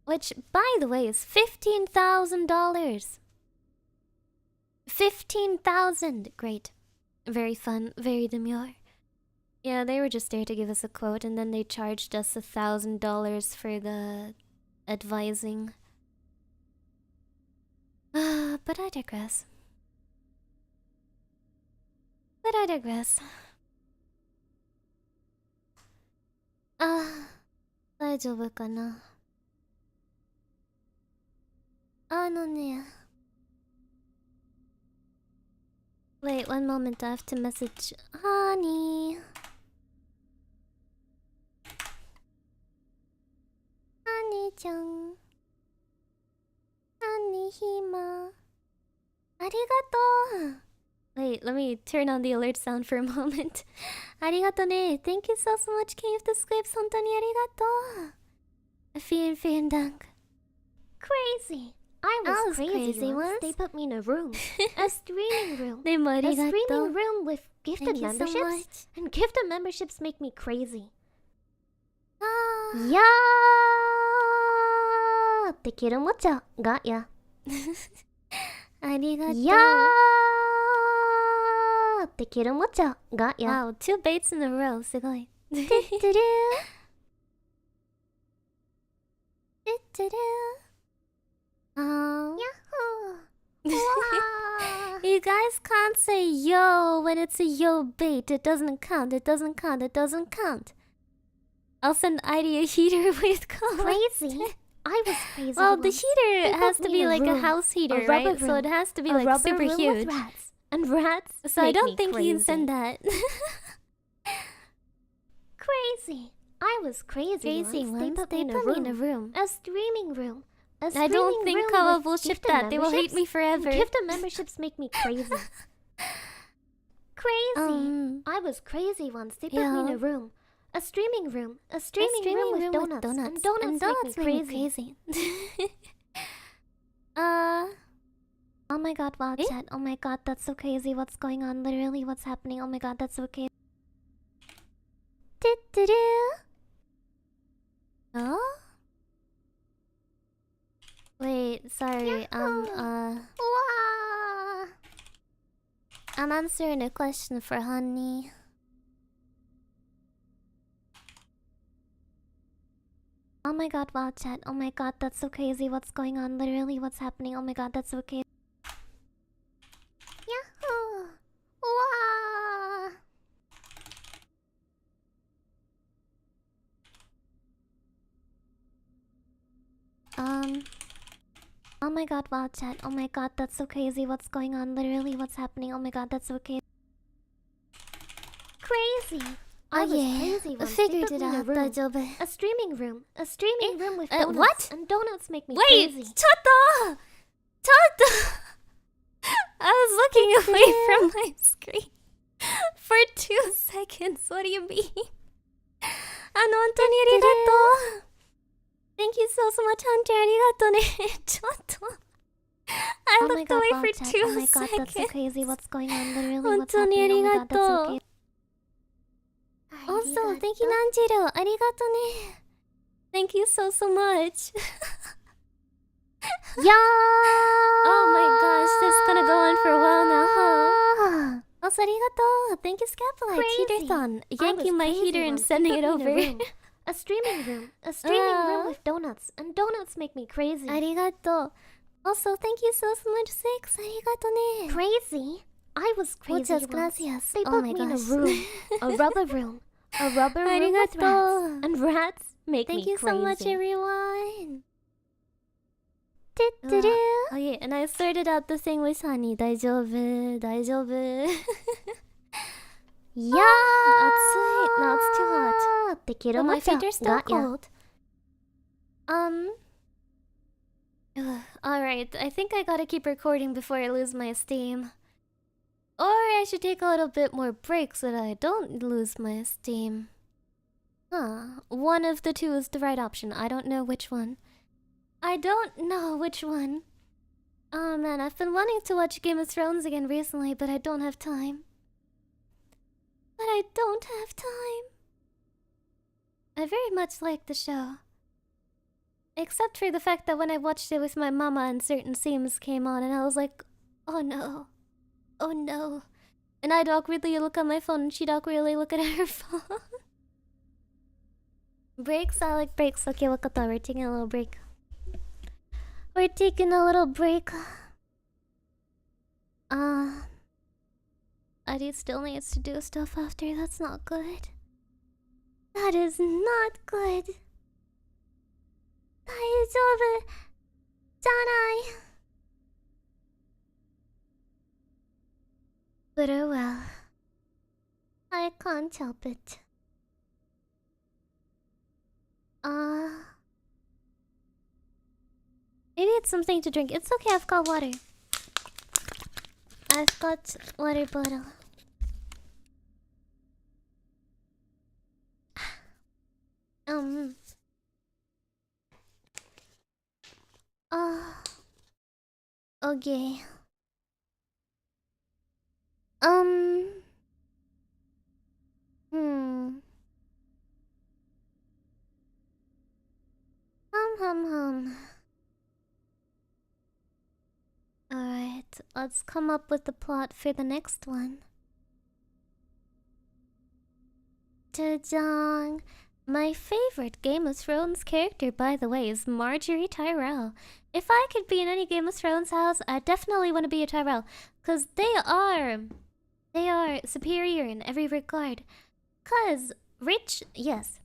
Which, by the way, is $15,000. 15,000. Great. Very fun. Very demure. Yeah, they were just there to give us a quote, and then they charged us $1,000 for the advising. But I digress. But I digress. 大丈夫かな。Wait, one moment, I have to message Honey. Honey-chan. Honey-hima. ありがとう。Wait, let me turn on the alert sound for a moment. ありがとね. Thank you so much, King of the Scripts. 本当にありがとう. Vielen Dank. Crazy. I was crazy once. They put me in a room. A streaming room. A streaming room with gifted Thank you so memberships. much. And gifted memberships make me crazy. Yeah. できるもちゃがや。ありがとう。やできるもちゃがや。Wow, 2 baits in a row. すごい。てってる。てってる。Yahoo! Wow. You guys can't say yo when it's a yo bait. It doesn't count. It doesn't count. It doesn't count. I'll send Airi a heater with collabs. Crazy? I was crazy. Well, the once. heater has to be a like room, a house heater, a right? rubber So room, it has to be a like rubber super room huge. With rats. And rats. So I don't me think crazy. you can send that. Crazy. I was crazy once. They put me in a room. A streaming room. I don't think collab will ship that. They will hate me forever. Gifted memberships make me crazy. Crazy. I was crazy once. They put me in a room. A streaming room. A streaming room with donuts. And donuts make me crazy. Oh my god, wow, chat. Oh my god, that's so crazy. What's going on? Literally, what's happening? Oh my god, that's so crazy. Oh? Wait, sorry. Wow. I'm answering a question for Honey. Oh my god, wow, chat. Oh my god, that's so crazy. What's going on? Literally, what's happening? Oh my god, that's so crazy. Yahoo! Wow! Oh my god, wow, chat. Oh my god, that's so crazy. What's going on? Literally, what's happening? Oh my god, that's so crazy. Crazy! I was crazy I once. figured it out. A streaming room. A streaming room with donuts. What? And donuts make me Wait! crazy. Chata! Chata! I was looking away from my screen for 2 seconds. What do you mean? 本当にありがとう. Thank you so much, Hunter. ありがとうね。ちょっと。I looked away for 2 seconds. Oh my god, that's so crazy. What's going on? Literally, what's 本当にあり happening? Oh が my god, that's so とう。crazy. Also, thank you, Nanjiro. ありがとうね。Thank you so much. Yeah! Oh my gosh, this is gonna go on for a while now, huh? Also, ありがとう. Thank you, Scapulite. Heater-thon. Yanking my heater and sending it over. A streaming room. A streaming room with donuts. And donuts make me crazy. ありがとう. Also, thank you so much, Six. ありがとうね。Crazy? I was crazy Muchas once. gracias. They Oh put my me in a gosh. room. A rubber room. A rubber room with rats. And rats make Thank me you crazy. so much, everyone. Oh yeah, and I sorted out the thing with Honey. 大丈夫、大丈夫。Yeah! No, it's too hot. But my feet are still cold. Alright, I think I gotta keep recording before I lose my steam. Or I should take a little bit more break so that I don't lose my esteem. One of the two is the right option. I don't know which one. I don't know which one. Oh man, I've been wanting to watch Game of Thrones again recently, but I don't have time. But I don't have time. I very much like the show. Except for the fact that when I watched it with my mama and certain scenes came on and I was like, oh no. Oh no. And I'd awkwardly look at my phone and she'd awkwardly look at her phone. Breaks? I like breaks. Okay, wakata. We're taking a little break. We're taking a little break. Adi still needs to do stuff after. That's not good. That is not good. 大丈夫じゃない。But oh well. I can't help it. Maybe it's something to drink. It's okay, I've got water. I've got water bottle. Okay. Hmm. Hum. Alright, let's come up with the plot for the next one. Ta-dang! My favorite Game of Thrones character, by the way, is Marjorie Tyrell. If I could be in any Game of Thrones house, I definitely want to be a Tyrell. Because they are superior in every regard. Because rich, yes.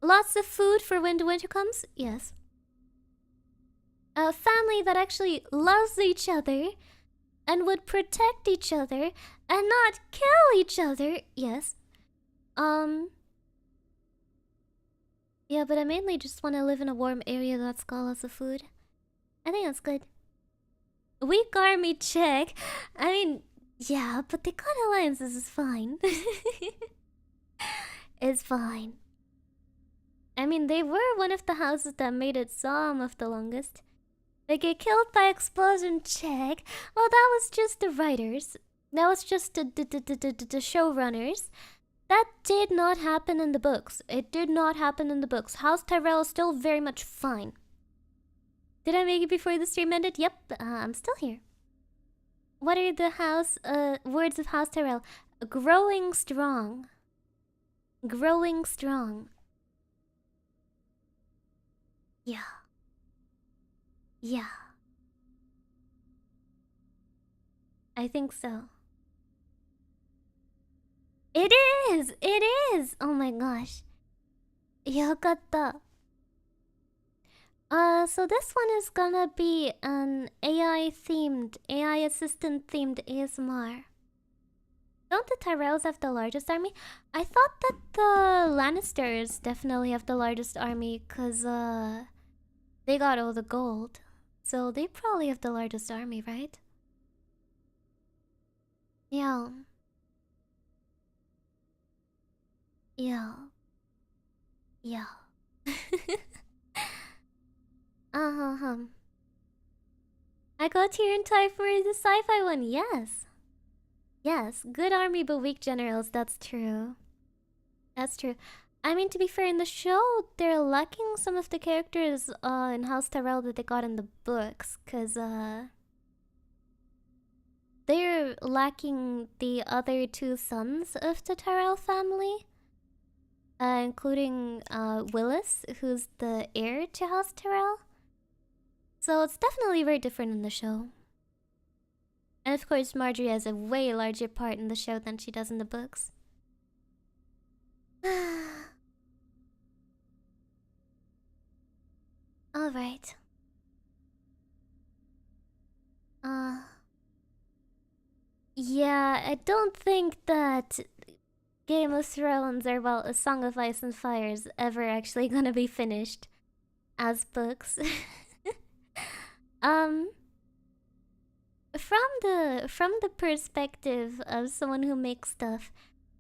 Lots of food for when the winter comes, yes. A family that actually loves each other and would protect each other and not kill each other, yes. Yeah, but I mainly just want to live in a warm area that's got lots of food. I think that's good. Weak army check. I mean, yeah, but the God Alliances is fine. It's fine. I mean, they were one of the houses that made it some of the longest. They get killed by explosion check. Well, that was just the writers. That was just the showrunners. That did not happen in the books. It did not happen in the books. House Tyrell is still very much fine. Did I make it before the stream ended? Yep, I'm still here. What are the words of House Tyrell? Growing strong. Growing strong. Yeah. Yeah. I think so. It is! It is! Oh my gosh. Yakatta. So this one is gonna be an AI assistant themed ASMR. Don't the Tyrells have the largest army? I thought that the Lannisters definitely have the largest army, cause they got all the gold. So they probably have the largest army, right? Yeah. Yeah. Yeah. I got here in time for the sci-fi one, yes. Yes, good army but weak generals, that's true. That's true. I mean, to be fair, in the show, they're lacking some of the characters in House Tyrell that they got in the books, because they're lacking the other two sons of the Tyrell family, including Willis, who's the heir to House Tyrell. So it's definitely very different in the show. And of course, Marjorie has a way larger part in the show than she does in the books. Alright. Yeah, I don't think that Game of Thrones or, well, A Song of Ice and Fire is ever actually gonna be finished as books. From the perspective of someone who makes stuff,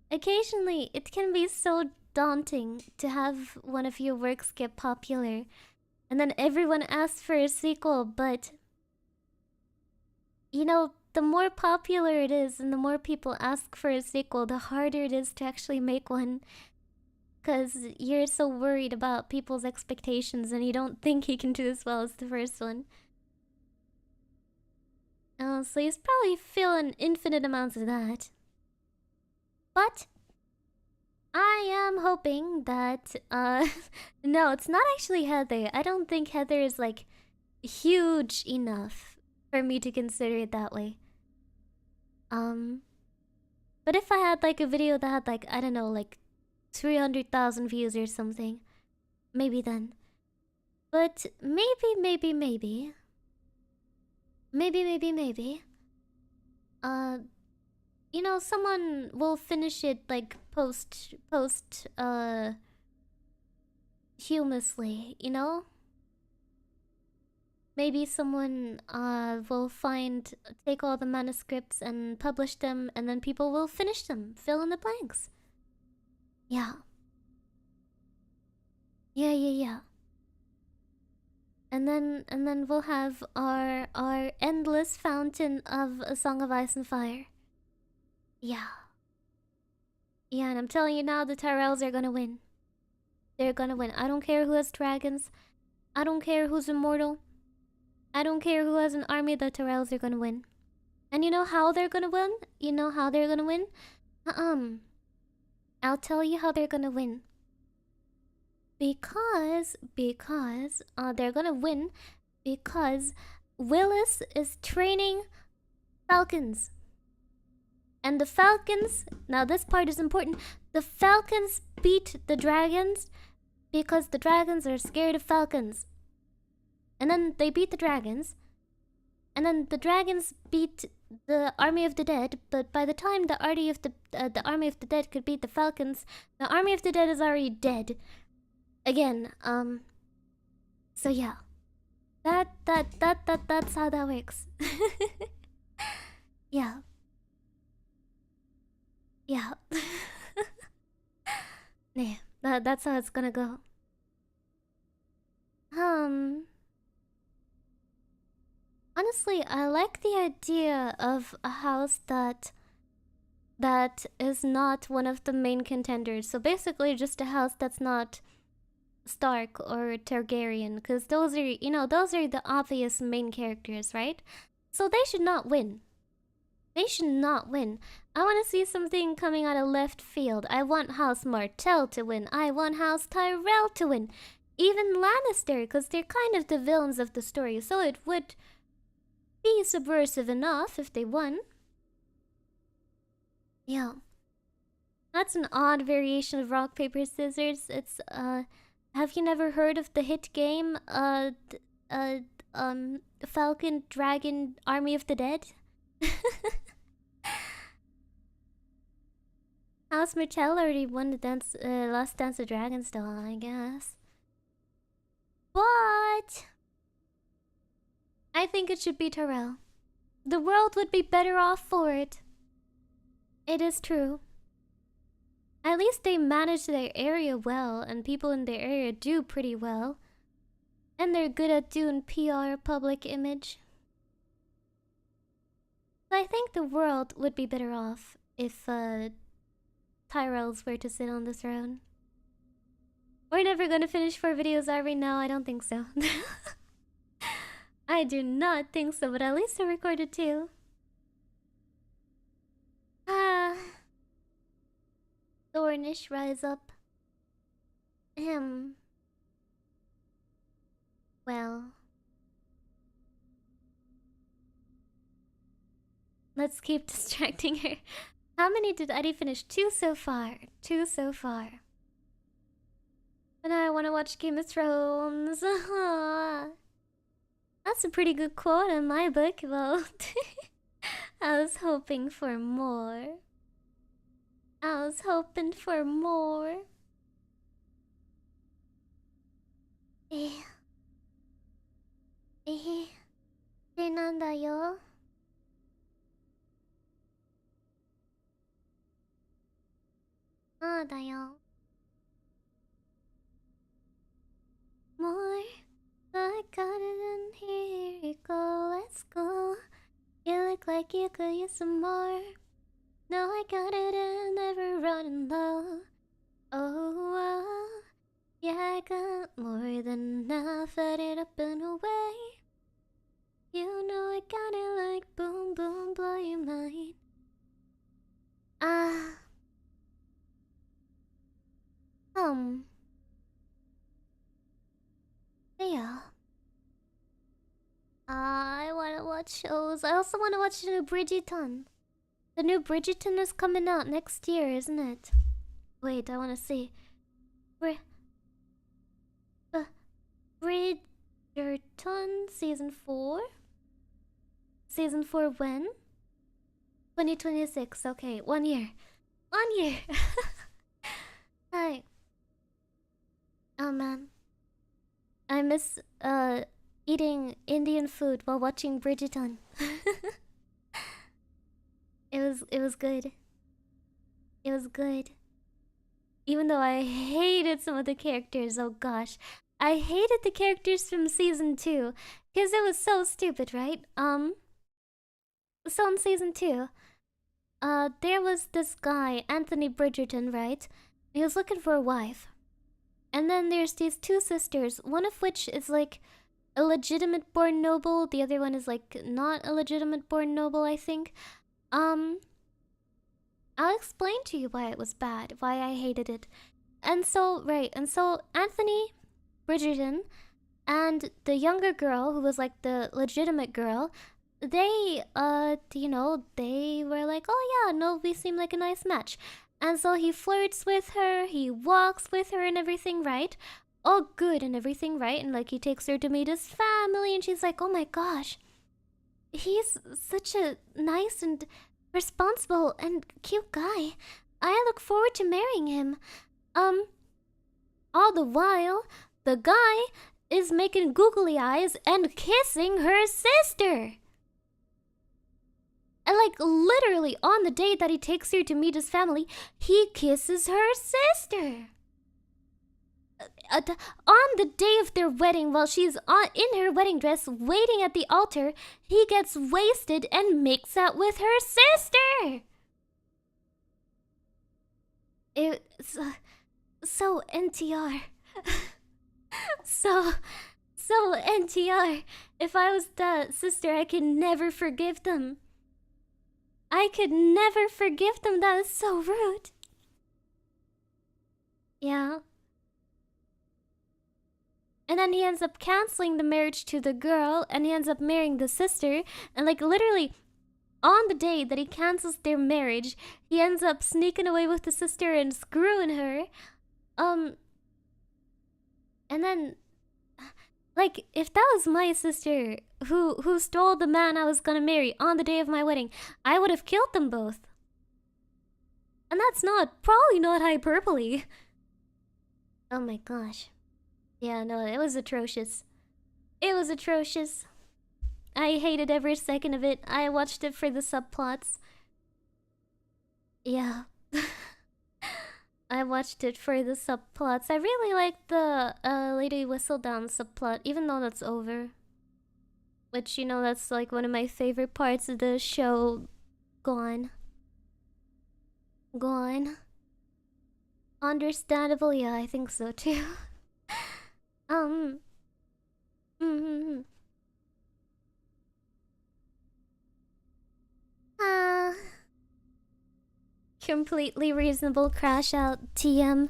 occasionally it can be so daunting to have one of your works get popular and then everyone asks for a sequel, but you know, the more popular it is and the more people ask for a sequel, the harder it is to actually make one. Because you're so worried about people's expectations and you don't think he can do as well as the first one. So he's probably feeling infinite amounts of that. But I am hoping that, no, it's not actually Heather. I don't think Heather is, like, huge enough for me to consider it that way. But if I had, like, a video that had, like, I don't know, like, 300,000 views or something, maybe then. But maybe. You know, someone will finish it, like, posthumously, you know? Maybe someone will take all the manuscripts and publish them, and then people will finish them, fill in the blanks. Yeah. Yeah. And then we'll have our endless fountain of A Song of Ice and Fire. Yeah. Yeah, and I'm telling you now, the Tyrells are gonna win. They're gonna win. I don't care who has dragons. I don't care who's immortal. I don't care who has an army, the Tyrells are gonna win. And you know how they're gonna win? You know how they're gonna win? I'll tell you how they're gonna win. Because they're gonna win because Willis is training falcons. And the falcons, now this part is important, the falcons beat the dragons because the dragons are scared of falcons. And then they beat the dragons. And then the dragons beat the army of the dead. But by the time the army of the dead could beat the falcons, the army of the dead is already dead. Again, so yeah. That's how that works. Yeah. Yeah. Yeah, that's how it's gonna go. Honestly, I like the idea of a house that is not one of the main contenders. So basically just a house that's not Stark or Targaryen, because those are, those are the obvious main characters, right? So they should not win. They should not win. I want to see something coming out of left field. I want House Martell to win. I want House Tyrell to win. Even Lannister, because they're kind of the villains of the story, so it would be subversive enough if they won. Yeah. That's an odd variation of rock, paper, scissors. It's, have you never heard of the hit game, Falcon, Dragon, Army of the Dead? House Martell already won the Last Dance of Dragons, though, I guess. But I think it should be Tyrell. The world would be better off for it. It is true. At least they manage their area well, and people in their area do pretty well. And they're good at doing PR, public image. So I think the world would be better off if Tyrells were to sit on the throne. We're never gonna finish 4 videos, are we? No, I don't think so. I do not think so, but at least I recorded 2. Thornish, rise up. Well. Let's keep distracting her. How many did Eddie finish? 2 so far. 2 so far. But I want to watch Game of Thrones. That's a pretty good quote in my book, though. I was hoping for more. I was hoping for more. Eh. なんだよ。ああだよ。More. I got it in here you go, let's go. You look like you could use some more. No, I got it in, never running low. Oh, yeah, I got more than enough, add it up and away. You know I got it like boom, boom, blow your mind. Yeah. I wanna watch shows. I also wanna watch the new Bridgeton. The new Bridgeton is coming out next year, isn't it? Wait, I wanna see. Bridgerton Season 4? Season 4 when? 2026, okay, 1 year. 1 year! Hi. Oh man. I miss eating Indian food while watching Bridgeton. It was good. It was good. Even though I hated some of the characters, oh gosh. I hated the characters from season 2 because it was so stupid, right? So in season 2, there was this guy, Anthony Bridgerton, right? He was looking for a wife. And then there's these two sisters, one of which is like a legitimate born noble, the other one is like not a legitimate born noble, I think. I'll explain to you why it was bad, why I hated it. And so Anthony Bridgerton and the younger girl, who was like the legitimate girl, they, they were like, oh yeah, no, we seem like a nice match. And so he flirts with her, he walks with her and everything, right? All good and everything, right? And like he takes her to meet his family and she's like, oh my gosh, he's such a nice and responsible and cute guy. I look forward to marrying him. All the while, the guy is making googly eyes and kissing her sister. And like literally on the day that he takes her to meet his family, he kisses her sister. On the day of their wedding, while she's in her wedding dress waiting at the altar, he gets wasted and makes out with her sister. It's so NTR. so NTR. If I was that sister, I could never forgive them. I could never forgive them. That is so rude. Yeah. And then he ends up canceling the marriage to the girl, and he ends up marrying the sister. And like literally, on the day that he cancels their marriage, he ends up sneaking away with the sister and screwing her. And then, like, if that was my sister who stole the man I was gonna marry on the day of my wedding, I would have killed them both. And that's probably not hyperbole. Oh my gosh. Yeah, no, it was atrocious. It was atrocious. I hated every second of it. I watched it for the subplots. Yeah. I watched it for the subplots. I really liked the Lady Whistledown subplot, even though that's over. Which, you know, that's like one of my favorite parts of the show. Gone. Gone. Understandable, yeah, I think so too. Completely reasonable crash out TM.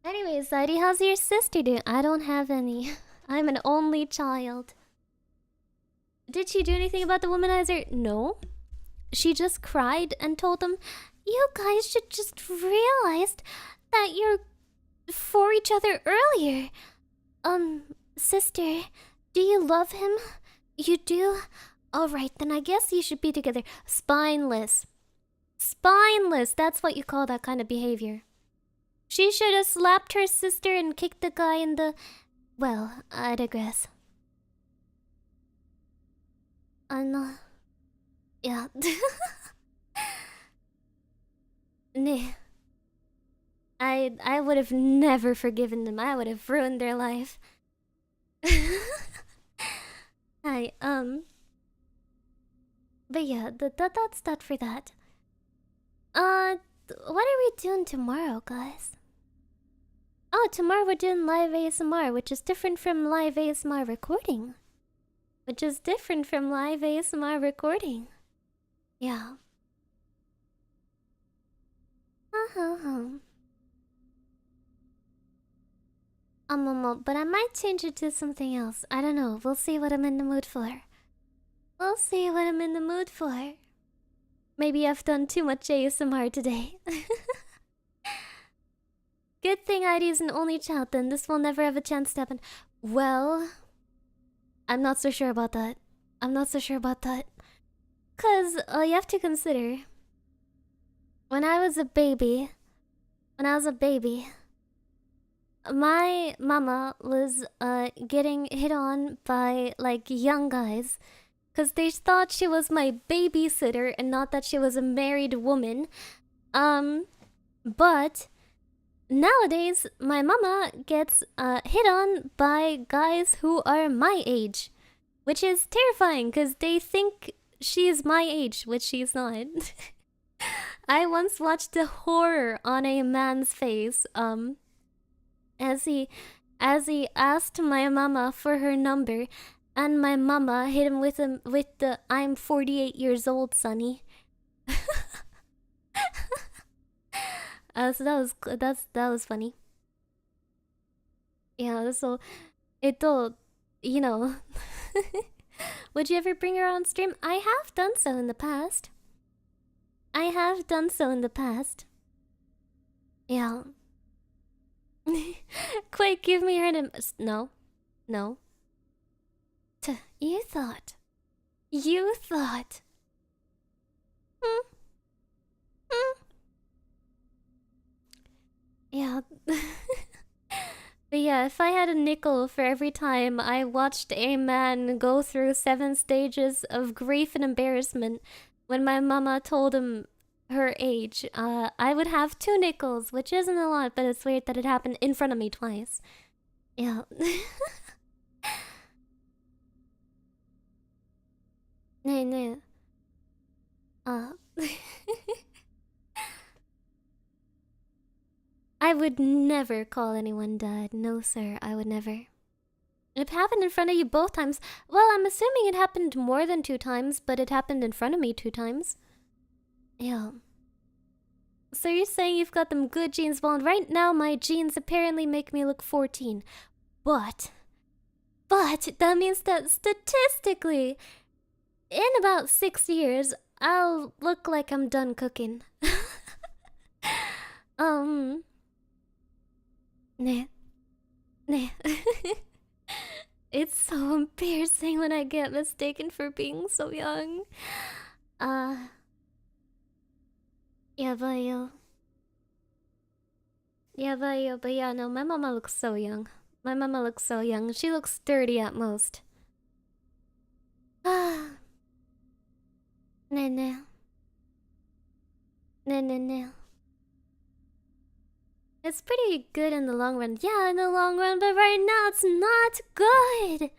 Anyways, Heidi, how's your sister doing? I don't have any. I'm an only child. Did she do anything about the womanizer? No. She just cried and told them, you guys should just realize that you're for each other earlier. Sister, do you love him? You do? Alright, then I guess you should be together. Spineless. Spineless, that's what you call that kind of behavior. She should have slapped her sister and kicked the guy in the... Well, I digress. Yeah. Nah. I would have never forgiven them. I would have ruined their life. But yeah, that's that for that. What are we doing tomorrow, guys? Oh, tomorrow we're doing live ASMR, which is different from live ASMR recording. Yeah. But I might change it to something else. I don't know. We'll see what I'm in the mood for. Maybe I've done too much ASMR today. Good thing Heidi's an only child, then this will never have a chance to happen. Well, I'm not so sure about that. Cause you have to consider, when I was a baby, my mama was getting hit on by like young guys because they thought she was my babysitter and not that she was a married woman. But nowadays my mama gets hit on by guys who are my age, which is terrifying because they think she's my age, which she's not. I once watched the horror on a man's face, as he asked my mama for her number, and my mama hit him with the "I'm 48 years old, sonny." So that was funny. Yeah, so you know, would you ever bring her on stream? I have done so in the past. Yeah. Quick, give me her name. No. No. You thought. Hmm. Hmm. Yeah. But yeah, if I had a nickel for every time I watched a man go through 7 stages of grief and embarrassment when my mama told him her age, I would have 2 nickels, which isn't a lot, but it's weird that it happened in front of me twice. Yeah. No. I would never call anyone dad. No, sir, I would never. It happened in front of you both times. Well, I'm assuming it happened more than 2 times, but it happened in front of me 2 times. Yeah. So you're saying you've got them good genes? Well, right now my genes apparently make me look 14. But that means that statistically, in about 6 years, I'll look like I'm done cooking. Nah. It's so embarrassing when I get mistaken for being so young. Yabayo. But yeah, no, my mama looks so young. She looks 30 at most. No. It's pretty good in the long run. Yeah, in the long run, but right now it's not good.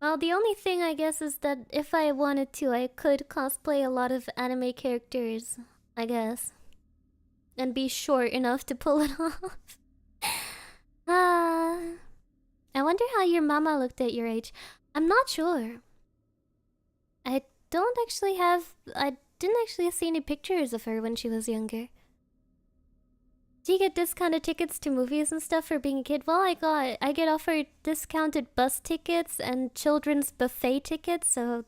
Well, the only thing I guess is that if I wanted to, I could cosplay a lot of anime characters, I guess. And be short enough to pull it off. I wonder how your mama looked at your age. I'm not sure. I didn't actually see any pictures of her when she was younger. Do you get discounted tickets to movies and stuff for being a kid? Well, I get offered discounted bus tickets and children's buffet tickets, so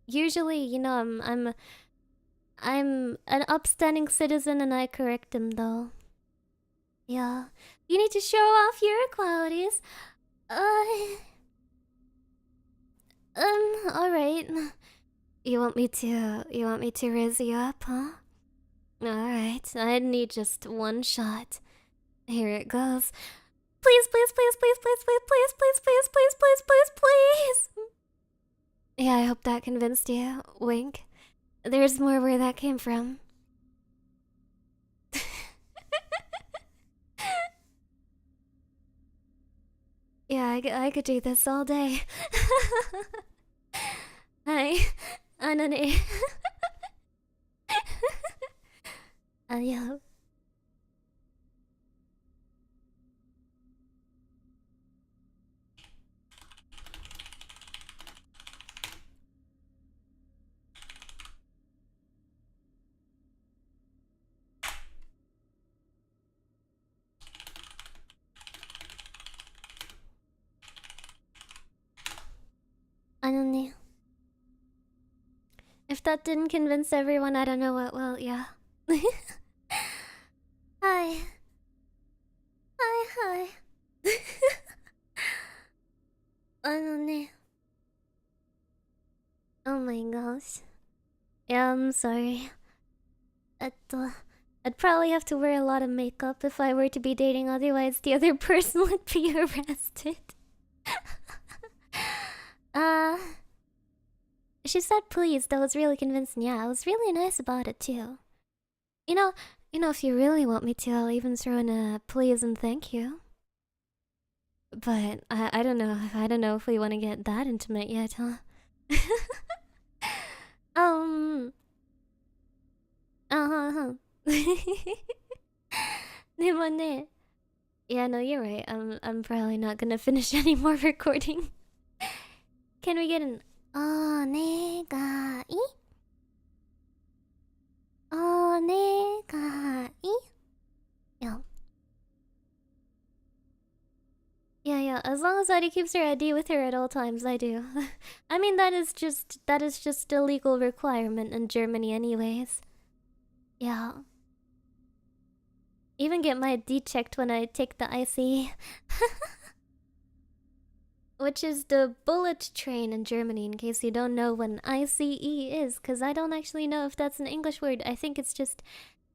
usually, you know, I'm an upstanding citizen and I correct them though. Yeah. You need to show off your qualities. Alright. You want me to raise you up, huh? Alright, I need just one shot. Here it goes. Please. Yeah, I hope that convinced you. Wink. There's more where that came from. Yeah, I could do this all day. Hi. Anane. Yeah. I don't know. If that didn't convince everyone, I don't know what will, yeah. Hi. I don't know. Oh my gosh. Yeah, I'm sorry. I'd probably have to wear a lot of makeup if I were to be dating, otherwise the other person would be arrested. She said please, that was really convincing. Yeah, I was really nice about it too. You know, if you really want me to, I'll even throw in a please and thank you. But I don't know. I don't know if we want to get that intimate yet, huh? Yeah, no, you're right. I'm probably not gonna finish any more recording. Can we get an onegai? Onegai? Yeah. Yeah, as long as Airi keeps her ID with her at all times, I do. I mean, that is just a legal requirement in Germany anyways. Yeah. Even get my ID checked when I take the IC. Which is the bullet train in Germany, in case you don't know what an ICE is, because I don't actually know if that's an English word. I think it's just...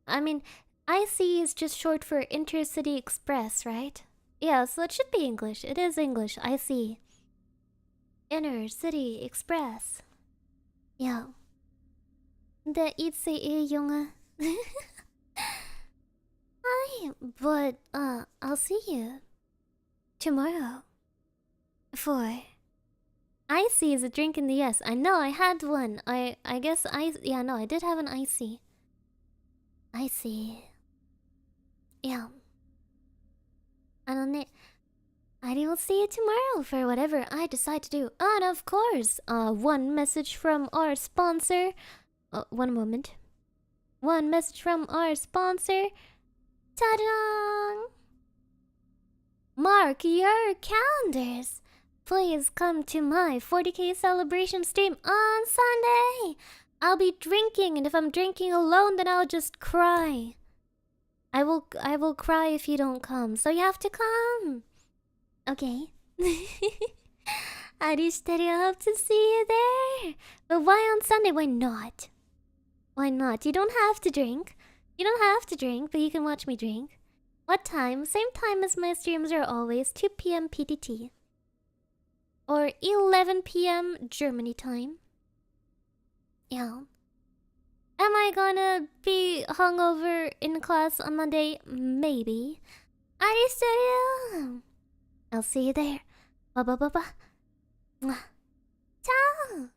I mean, IC is just short for Intercity Express, right? Yeah, so it should be English. It is English. IC. Inner City Express. Yeah. The ICE, Junge. Hi, but, I'll see you tomorrow. For IC is a drink in the S. I know, I had one. I guess yeah, no, I did have an IC. IC. Yeah. I will see you tomorrow for whatever I decide to do. And of course, one message from our sponsor. One moment. One message from our sponsor. Ta-da! Mark your calendars. Please come to my 40k celebration stream on Sunday. I'll be drinking, and if I'm drinking alone, then I'll just cry. I will cry if you don't come, so you have to come. Okay. I hope to see you there. But why on Sunday? Why not? Why not? You don't have to drink. You don't have to drink, but you can watch me drink. What time? Same time as my streams are always, 2 p.m. PDT. Or 11 p.m. Germany time. Yeah. Am I gonna be hungover in class on Monday? Maybe. Airi Studio! I'll see you there. Ba ba ba ba. Ciao!